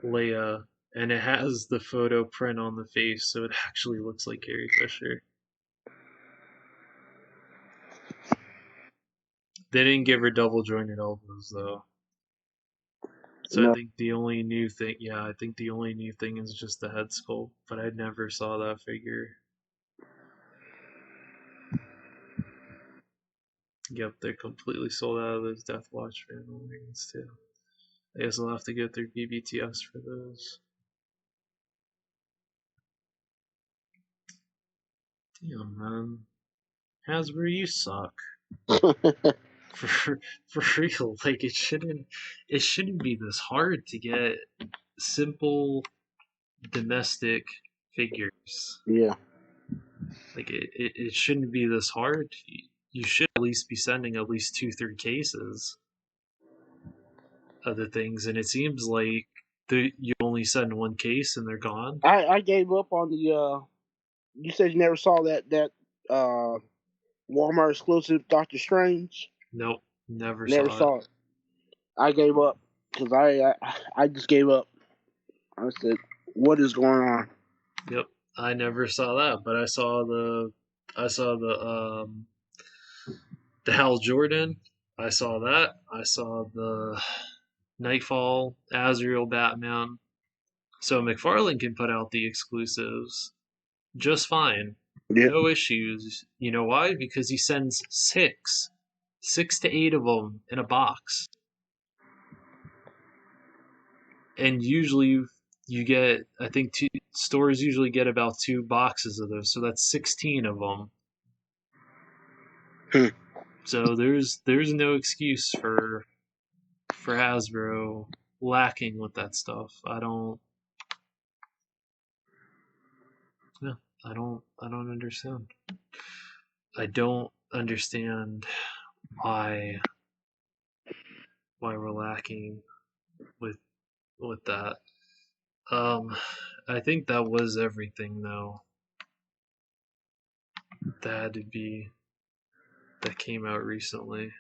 Leia, and it has the photo print on the face, so it actually looks like Carrie Fisher. They didn't give her double jointed elbows though. So I No. think the only new thing, yeah, I think the only new thing is just the head sculpt. But I never saw that figure. Yep, they're completely sold out of those Death Watch family rings too. I guess I'll have to go through BBTS for those. Damn, man. Hasbro, you suck. For real, like it shouldn't be this hard to get simple domestic figures. Yeah. Like it shouldn't be this hard. You should at least be sending at least 2-3 cases of the things, and it seems like you only send one case and they're gone. I gave up on the. You said you never saw that Walmart exclusive Doctor Strange. Nope, never Never saw it. saw it. I gave up because I just gave up. I said, "What is going on?" Yep, I never saw that, but I saw the Hal Jordan. I saw that. I saw the Nightfall, Azrael, Batman. So McFarlane can put out the exclusives just fine. Yeah. No issues. You know why? Because he sends 6 to 8 of them in a box. And usually you get, I think stores usually get about 2 boxes of those. So that's 16 of them. So there's no excuse for Hasbro lacking with that stuff. I don't understand. I don't understand why we're lacking with that. I think that was everything though. That came out recently.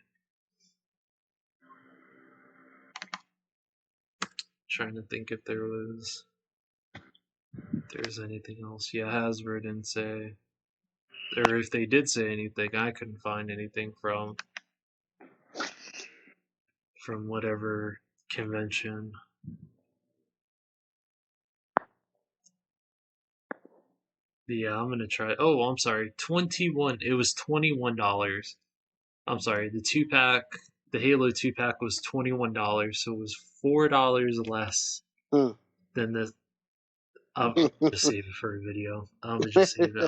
Trying to think if there's anything else. Yeah, Hasbro didn't say, or if they did say anything, I couldn't find anything from whatever convention. Yeah, I'm gonna try. Oh, I'm sorry. 21. It was $21. I'm sorry. The 2-pack, the Halo 2-pack was $21, so it was $4 less Hmm. than the. I'm just save it for a video. I'm gonna just save it.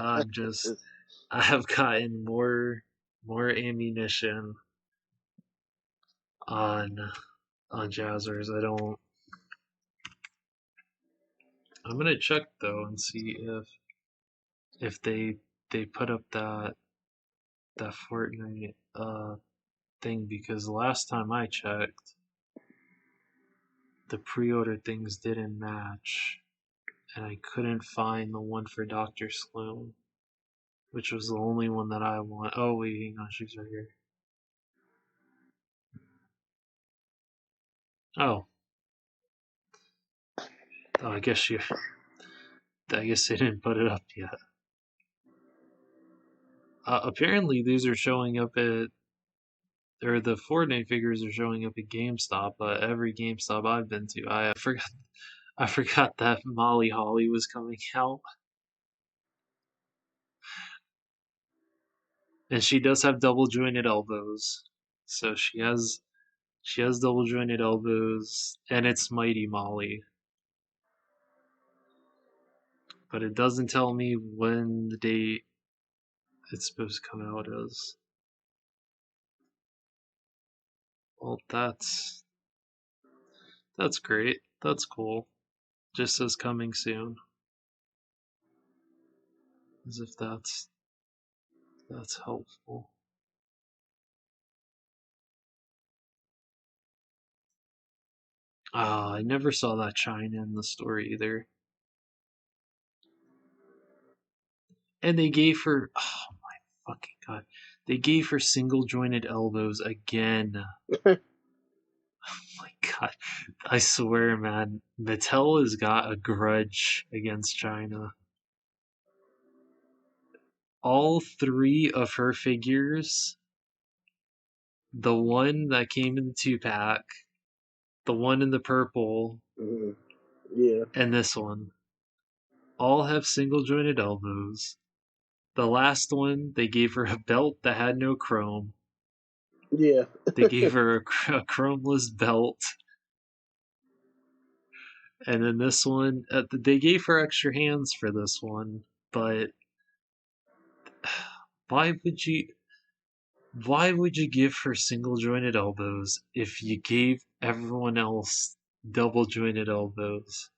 I have gotten more ammunition on Jazzers. I'm gonna check though and see if they put up that Fortnite thing, because last time I checked, the pre-order things didn't match, and I couldn't find the one for Dr. Sloan, which was the only one that I want. Oh wait, hang on, she's right here. Oh, I guess they didn't put it up yet. Apparently, these are showing up at, or the Fortnite figures are showing up at GameStop. But every GameStop I've been to, I forgot that Molly Holly was coming out, and she does have double jointed elbows. So she has double jointed elbows, and it's Mighty Molly. But it doesn't tell me when the date it's supposed to come out as. Well, that's great. That's cool. Just says coming soon. As if that's helpful. I never saw that China in the store either. And they gave her, oh my fucking god, they gave her single jointed elbows again. Oh my god, I swear, man, Mattel has got a grudge against China. All 3 of her figures the one that came in the 2-pack, the one in the purple, Yeah. and this one all have single jointed elbows. The last one, they gave her a belt that had no chrome. Yeah. They gave her a chromeless belt. And then this one, they gave her extra hands for this one, but why would you? Why would you give her single jointed elbows if you gave everyone else double jointed elbows?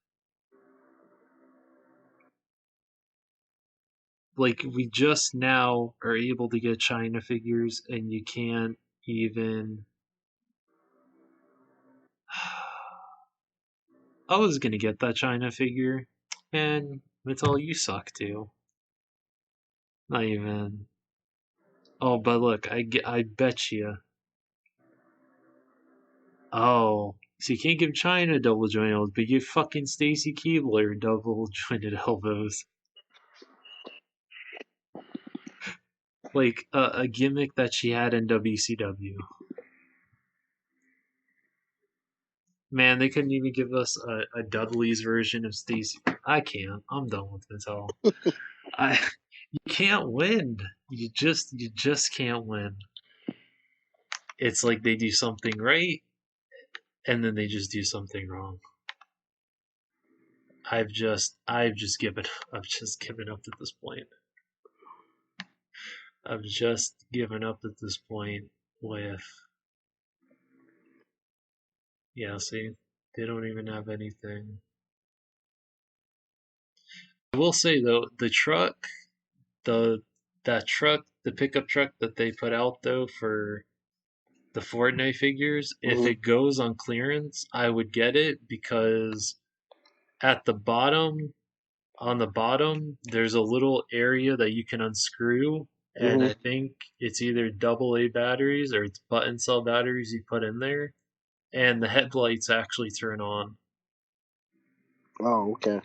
Like, we just now are able to get China figures, and you can't even. I was gonna get that China figure, and Mattel, you suck too. Not even. Oh, but look, I bet you. Oh, so you can't give China double jointed elbows, but you give fucking Stacy Keebler double jointed elbows. Like a gimmick that she had in WCW. Man, they couldn't even give us a Dudley's version of Stacy. I can't. I'm done with Mattel. I you can't win. You just can't win. It's like they do something right and then they just do something wrong. I've just given up at this point. I've just given up at this point with yeah, see, they don't even have anything. I will say though, the the pickup truck that they put out though for the Fortnite figures, if it goes on clearance, I would get it because at the bottom, on the bottom, there's a little area that you can unscrew, and I think it's either AA batteries or it's button cell batteries you put in there, and the headlights actually turn on. Oh, okay.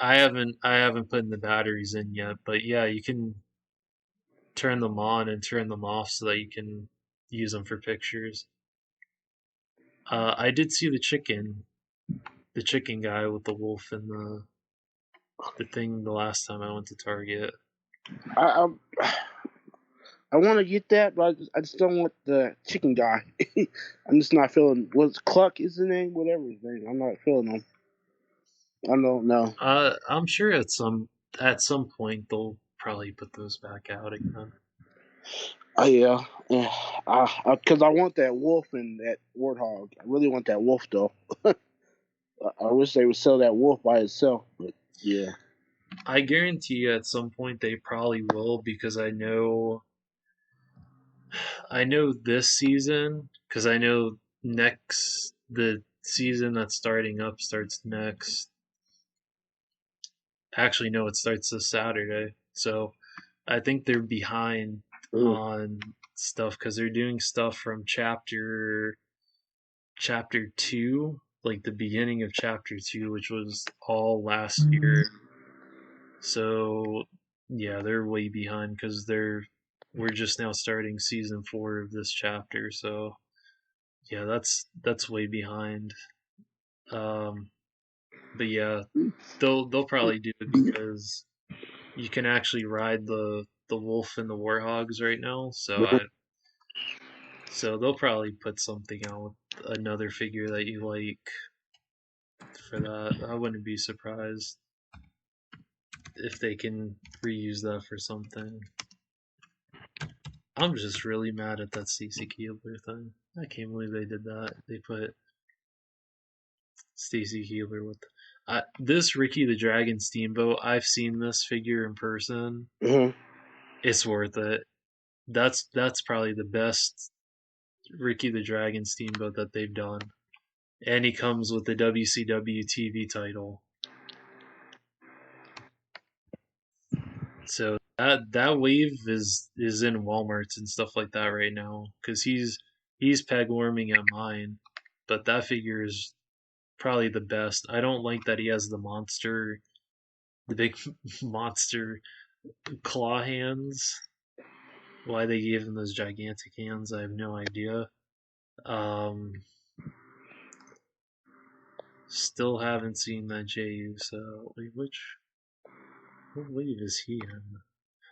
I haven't put in the batteries in yet, but yeah, you can turn them on and turn them off so that you can use them for pictures. I did see the chicken guy with the wolf and the thing the last time I went to Target. I I want to get that, but I just don't want the chicken guy. I'm just not feeling. What's Cluck is the name? Whatever his name. I'm not feeling him. I don't know. I'm sure at some point they'll probably put those back out again. Yeah, yeah. Because I want that wolf and that warthog. I really want that wolf though. I wish they would sell that wolf by itself, but yeah. I guarantee you at some point they probably will because I know this season because I know the season that's starting up starts next. Actually, no, it starts this Saturday. So I think they're behind Mm. on stuff because they're doing stuff from chapter 2, like the beginning of chapter 2, which was all last year. So yeah, they're way behind because we're just now starting season 4 of this chapter. So yeah, that's way behind. Um, but yeah, they'll probably do it because you can actually ride the wolf and the warhogs right now. So they'll probably put something out, another figure that you like for that. I wouldn't be surprised if they can reuse that for something. I'm just really mad at that Stacey Keebler thing. I can't believe they did that. They put Stacey Keebler with this Ricky the Dragon Steamboat. I've seen this figure in person. Mm-hmm. It's worth it. That's probably the best Ricky the Dragon Steamboat that they've done. And he comes with the WCW TV title. So that wave is in Walmarts and stuff like that right now because he's peg warming at mine, but that figure is probably the best. I don't like that he has the big monster claw hands. Why they gave him those gigantic hands, I have no idea. Still haven't seen that Jey Uso. Wait, what wave is he in?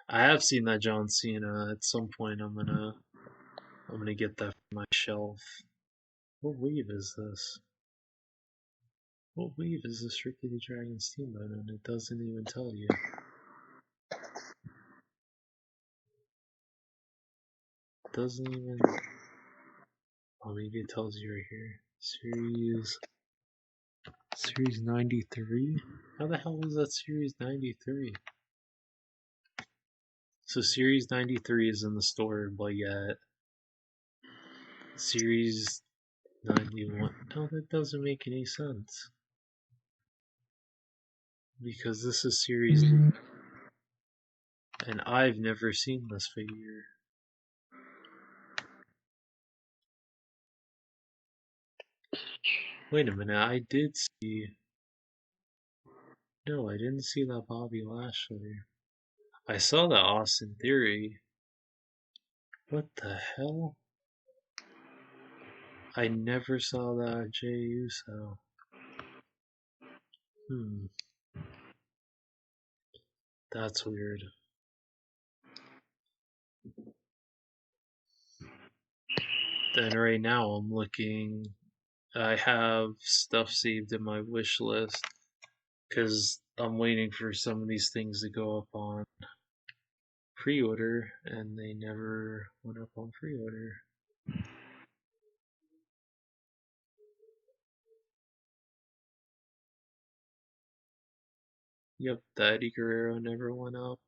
I have seen that John Cena. At some point, I'm gonna get that from my shelf. What wave is this? What wave is this Ricky the Dragon Steamboat in? It doesn't even tell you. It doesn't even. Oh, maybe it tells you right here. Series 93? How the hell was that Series 93? So Series 93 is in the store, but yet Series 91. No, that doesn't make any sense. Because this is Series. And I've never seen this figure. Wait a minute, I did see. No, I didn't see that Bobby Lashley. I saw that Austin Theory. What the hell? I never saw that Jey Uso. That's weird. Then right now I'm looking. I have stuff saved in my wish list because I'm waiting for some of these things to go up on pre-order, and they never went up on pre-order. Yep, the Eddie Guerrero never went up.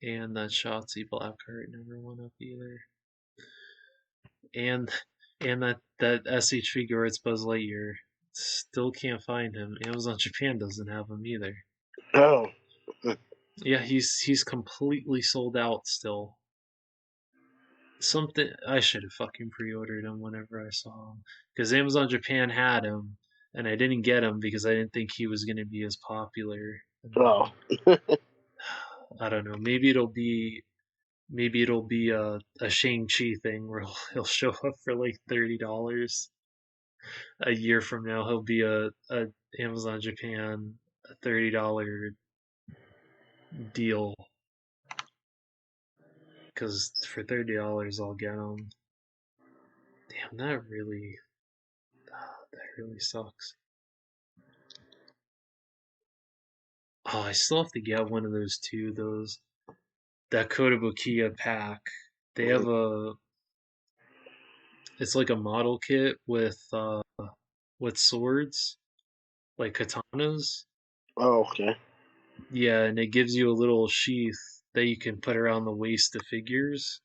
And that Shotzi Blackheart never went up either. And that SH figure, it's Buzz Lightyear. Still can't find him. Amazon Japan doesn't have him either. Oh. Yeah, he's completely sold out still. Something I should have fucking pre-ordered him whenever I saw him, because Amazon Japan had him, and I didn't get him because I didn't think he was going to be as popular. Oh. I don't know. Maybe it'll be a Shang-Chi thing where he'll show up for like $30. A year from now, he'll be a Amazon Japan $30 deal. Because for $30, I'll get him. Damn, that really sucks. Oh, I still have to get one of those too. That Kotobukiya pack. They have it's like a model kit with swords, like katanas. Oh, okay. Yeah, and it gives you a little sheath that you can put around the waist of figures.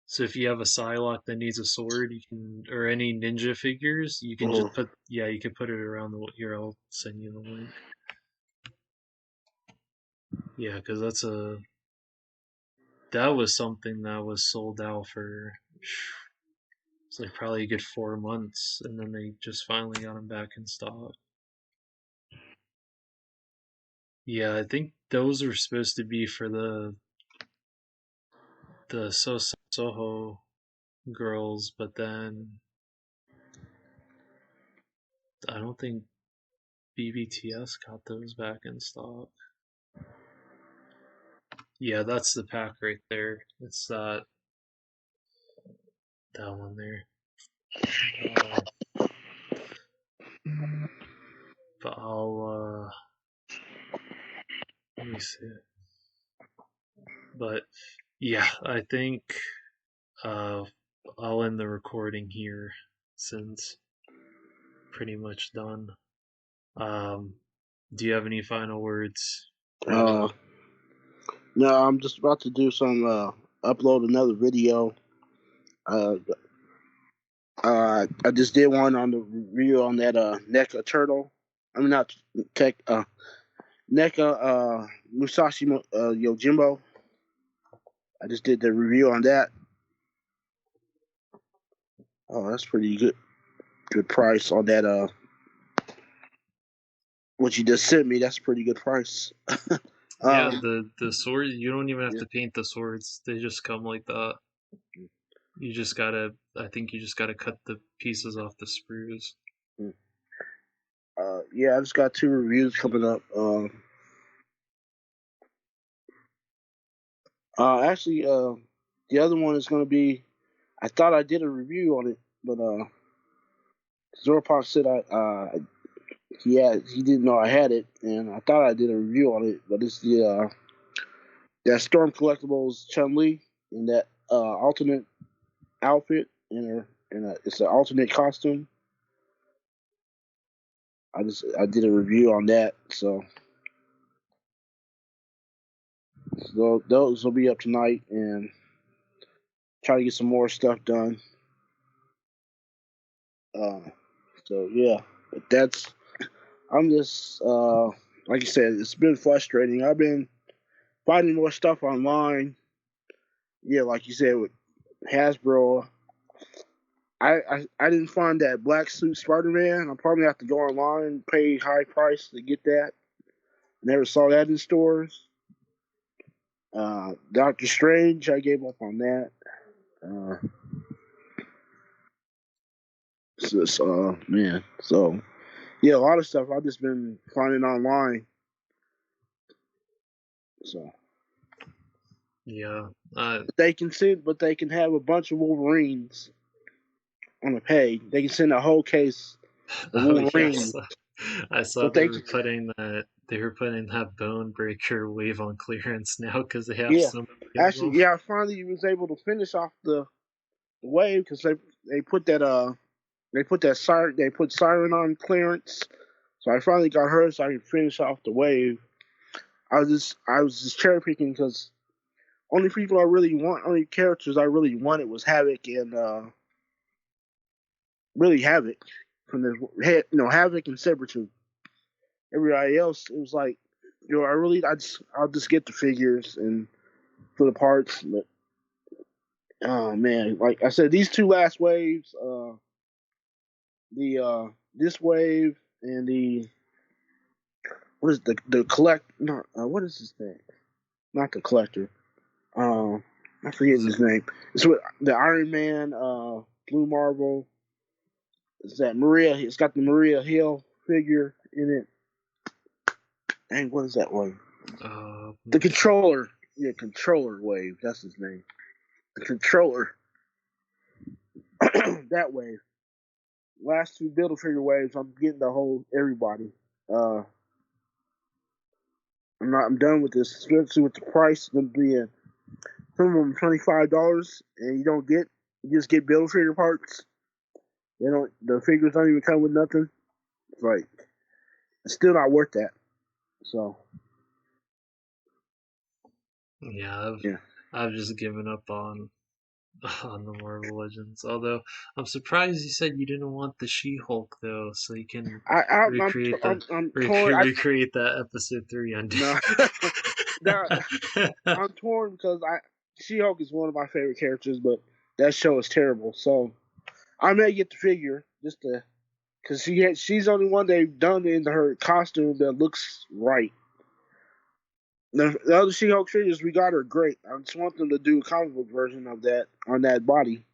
So if you have a Psylocke that needs a sword, you can, or any ninja figures, you can just put, you can put it around the. Here, I'll send you the link. Yeah, because that was something that was sold out for. It's like probably a good 4 months, and then they just finally got them back in stock. Yeah, I think those were supposed to be for the Soho girls, but then I don't think BBTS got those back in stock. Yeah, that's the pack right there. It's that one there. But I'll let me see it. But yeah, I think I'll end the recording here since pretty much done. Do you have any final words? No, I'm just about to do some upload another video. I just did one on the review on that NECA turtle. I mean not NECA Musashi Yojimbo. I just did the review on that. Oh, that's pretty good price on that what you just sent me. That's a pretty good price. Yeah, the sword, you don't even have Yeah. to paint the swords. They just come like that. You just gotta, I think you just gotta cut the pieces off the sprues. Yeah, I just got 2 reviews coming up. Actually, the other one is going to be. I thought I did a review on it, but Zorpok said he didn't know I had it, and I thought I did a review on it. But it's the that Storm Collectibles Chun Li in that alternate outfit it's an alternate costume. I did a review on that, so those will be up tonight, and try to get some more stuff done. Uh, so yeah, but I'm just like you said, it's been frustrating. I've been finding more stuff online. Yeah, like you said with Hasbro. I didn't find that black suit Spider Man. I'll probably have to go online and pay high price to get that. Never saw that in stores. Doctor Strange, I gave up on that. Man, so yeah, a lot of stuff I've just been finding online. So Yeah. but they can have a bunch of Wolverines on a page. They can send a whole case of Oh Wolverine. yes. I saw But they they were putting that Bone Breaker wave on clearance now because they have Yeah, so many of them. actually, yeah, I finally was able to finish off the wave because they put that siren on clearance. So I finally got her so I could finish off the wave. I was just cherry picking because only characters I really wanted was Havoc and really Havoc from Havoc and Sabretooth. Everybody else, it was like, I'll just get the figures and for the parts. But oh man, like I said, these 2 last waves, the this wave and the what is the collect? Not what is his name? Not the collector. I forget his name. It's with the Iron Man, Blue Marvel. It's that Maria. It's got the Maria Hill figure in it. Dang, what is that one? The controller. Yeah, controller wave. That's his name. The controller. That wave. Last 2 build a figure waves. I'm getting the whole everybody. I'm done with this, especially with the price going to be minimum $25, and you just get build figure parts. The figures don't even come with nothing. It's like it's still not worth that. So Yeah, yeah, I've just given up on the Marvel Legends. Although I'm surprised you said you didn't want the She-Hulk though, so you can recreate I'm torn. recreate that episode 3 ending. No, I'm torn because She-Hulk is one of my favorite characters, but that show is terrible. So I may get the figure just to because she's the only one they've done in her costume that looks right. The other She-Hulk figures we got are great. I just want them to do a comic book version of that on that body.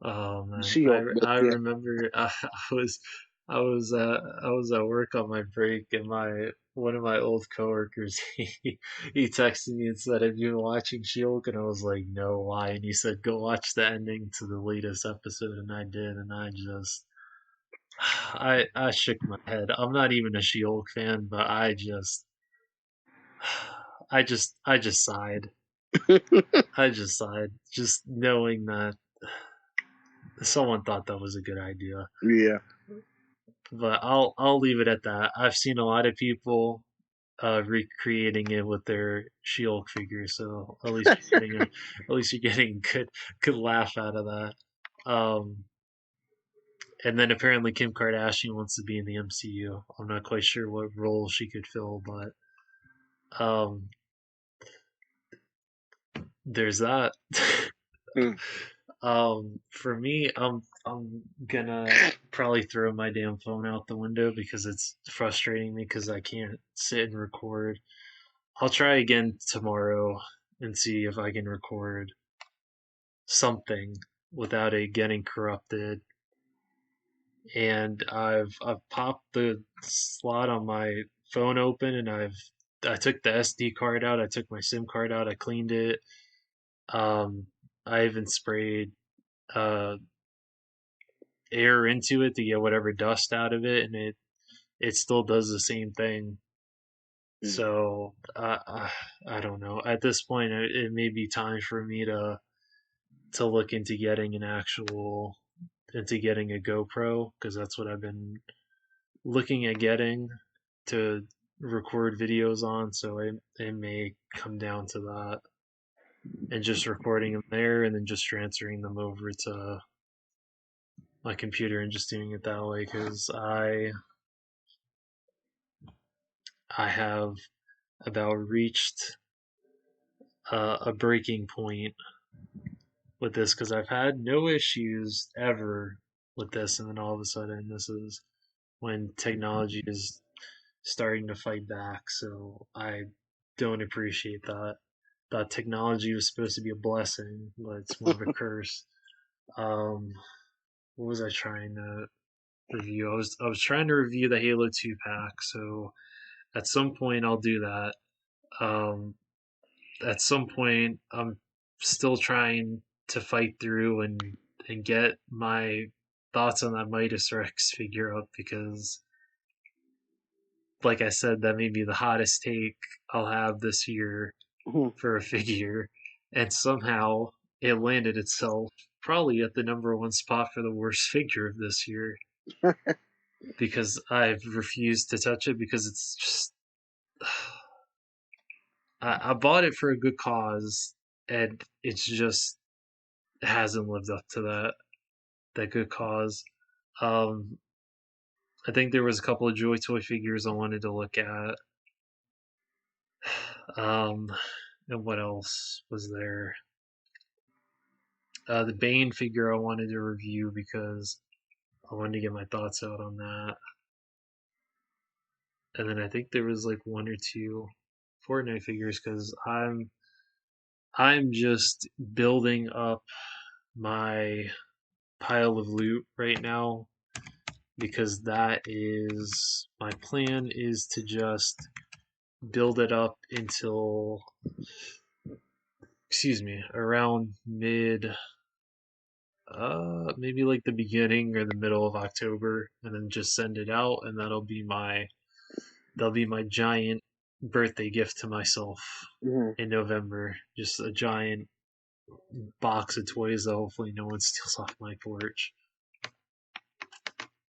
Oh man, She-Hulk, but I yeah. remember I was at work on my break, and my one of my old coworkers he texted me and said, "Have you been watching She-Hulk?" And I was like, "No, why?" And he said, "Go watch the ending to the latest episode," and I did, and I just I shook my head. I'm not even a She-Hulk fan, but I just sighed. I just sighed, just knowing that someone thought that was a good idea. Yeah. But I'll leave it at that. I've seen a lot of people recreating it with their She-Hulk figures, so at least you're getting a good laugh out of that. Um, and then apparently Kim Kardashian wants to be in the MCU. I'm not quite sure what role she could fill, but um, there's that. Mm. For me, I'm gonna probably throw my damn phone out the window because it's frustrating me because I can't sit and record. I'll try again tomorrow and see if I can record something without it getting corrupted. And I've popped the slot on my phone open, and I took the SD card out, I took my SIM card out, I cleaned it. Um, I even sprayed uh, air into it to get whatever dust out of it, and it still does the same thing. So I don't know. At this point, it may be time for me to look into getting a GoPro, because that's what I've been looking at getting to record videos on. So it may come down to that, and just recording them there, and then just transferring them over to my computer and just doing it that way, because I have about reached a breaking point with this, because I've had no issues ever with this, and then all of a sudden this is when technology is starting to fight back. So I don't appreciate that. That technology was supposed to be a blessing, but it's more of a curse. Um, what was I trying to review? I was trying to review the Halo 2 pack, so at some point I'll do that. Um, at some point I'm still trying to fight through and get my thoughts on that Midas Rex figure up, because like I said, that may be the hottest take I'll have this year for a figure, and somehow it landed itself probably at the #1 spot for the worst figure of this year, because I've refused to touch it, because it's just I bought it for a good cause, and it's just hasn't lived up to that good cause. Um, I think there was a couple of Joy Toy figures I wanted to look at. Um, and what else was there? The Bane figure I wanted to review, because I wanted to get my thoughts out on that. And then I think there was like one or two Fortnite figures, because I'm just building up my pile of loot right now, because that is my plan, is to just build it up until, excuse me, around maybe like the beginning or the middle of October, and then just send it out, and that'll be my giant birthday gift to myself in November. Just a giant box of toys that hopefully no one steals off my porch.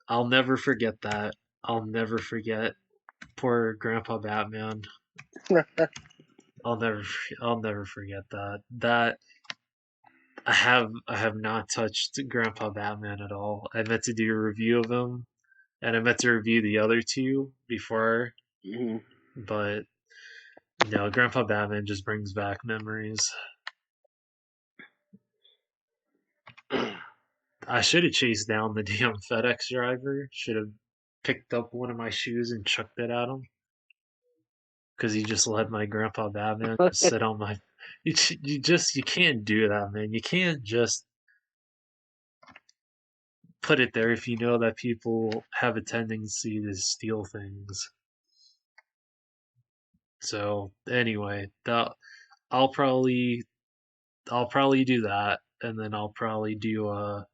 I'll never forget that. I'll never forget poor Grandpa Batman. I'll never I'll never forget that. That I have not touched Grandpa Batman at all. I meant to do a review of him, and I meant to review the other two before, but no, Grandpa Batman just brings back memories. I should have chased down the damn FedEx driver. Should have picked up one of my shoes and chucked it at him, because he just let my Grandpa Batman just sit on my. You can't do that, man. You can't just put it there if you know that people have a tendency to steal things. So anyway, I'll probably I'll probably do that, and then I'll probably do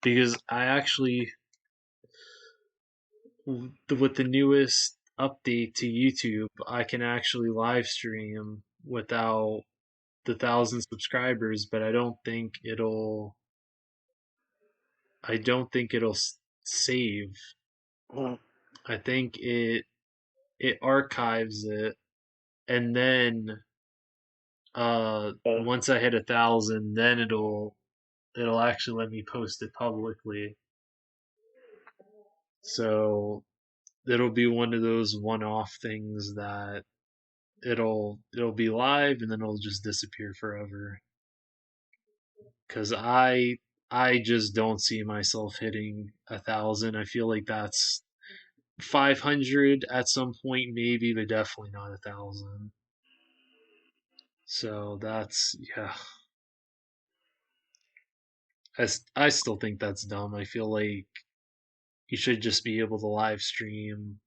because I actually, with the newest update to YouTube, I can actually live stream without the 1,000 subscribers, but I don't think it'll save. I think it archives it, and then once I hit 1,000, then it'll actually let me post it publicly. So it'll be one of those one-off things that it'll be live, and then it'll just disappear forever. Because I just don't see myself hitting 1,000. I feel like that's 500 at some point, maybe, but definitely not 1,000. So that's, yeah. I still think that's dumb. I feel like you should just be able to live stream.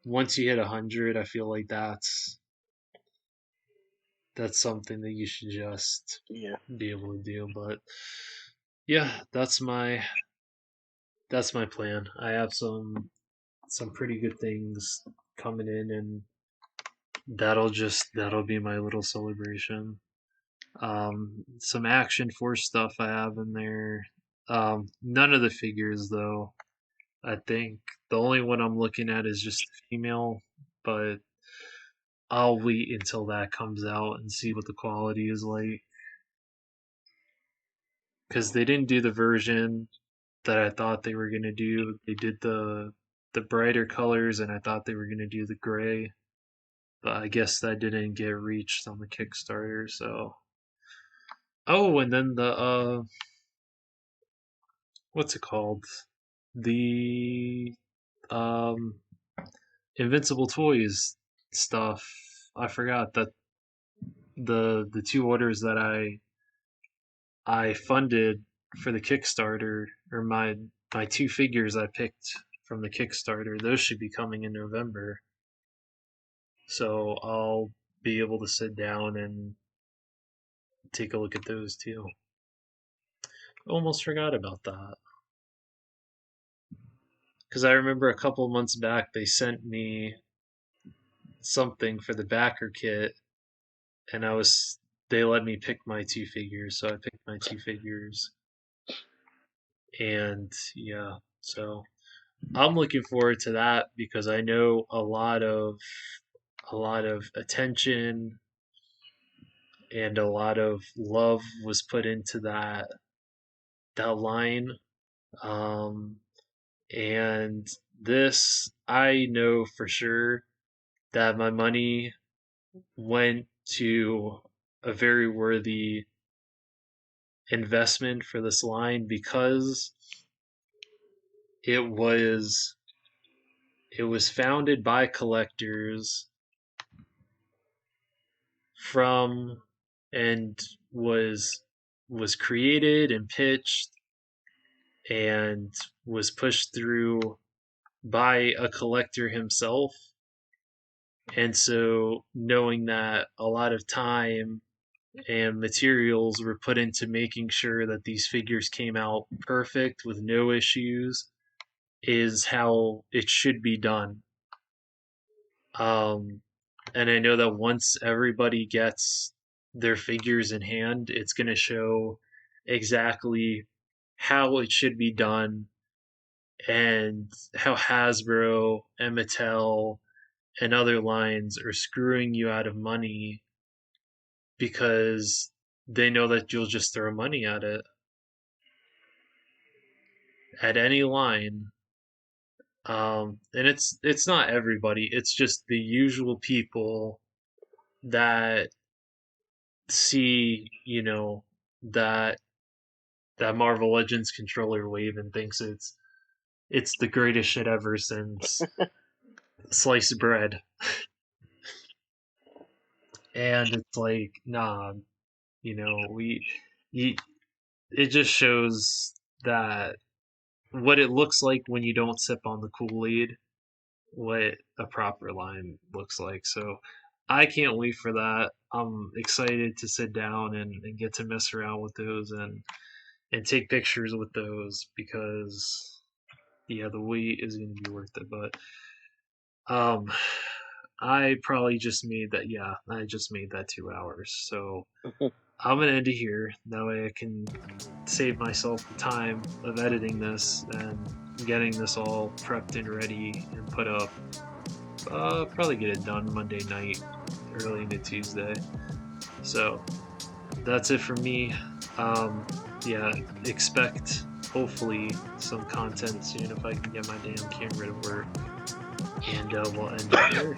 Once you hit 100, I feel like that's something that you should just Yeah. be able to do. But yeah, that's my plan. I have some pretty good things coming in, and that'll be my little celebration. Some Action Force stuff I have in there. None of the figures though. I think the only one I'm looking at is just the female, but I'll wait until that comes out and see what the quality is like. Because they didn't do the version that I thought they were gonna do. They did the brighter colors, and I thought they were gonna do the gray, but I guess that didn't get reached on the Kickstarter. So, oh, and then the what's it called? The um Invincible Toys stuff. I forgot that the two orders that I funded for the Kickstarter, or my two figures I picked from the Kickstarter, those should be coming in November. So I'll be able to sit down and take a look at those too. Almost forgot about that. Because I remember a couple months back they sent me something for the backer kit, and they let me pick my two figures, so I picked my two figures. And yeah, so I'm looking forward to that because I know a lot of attention and a lot of love was put into that line. And this, I know for sure that my money went to a very worthy investment for this line, because it was founded by collectors from, and was created and pitched and was pushed through by a collector himself. And so knowing that a lot of time and materials were put into making sure that these figures came out perfect with no issues is how it should be done. And I know that once everybody gets their figures in hand, it's going to show exactly how it should be done, and how Hasbro and Mattel and other lines are screwing you out of money because they know that you'll just throw money at it. At any line. And it's not everybody, it's just the usual people that see, that Marvel Legends controller wave and thinks it's the greatest shit ever since sliced bread. And it's like, nah, it just shows that what it looks like when you don't sip on the Kool-Aid, what a proper line looks like. So I can't wait for that. I'm excited to sit down and get to mess around with those and take pictures with those, because yeah, the wait is going to be worth it. But I probably just made that. Yeah, I just made that 2 hours. So I'm gonna end it here. That way I can save myself the time of editing this and getting this all prepped and ready and put up. Probably get it done Monday night, early into Tuesday. So that's it for me. Yeah, expect hopefully some content soon if I can get my damn camera to work. And we'll end it here.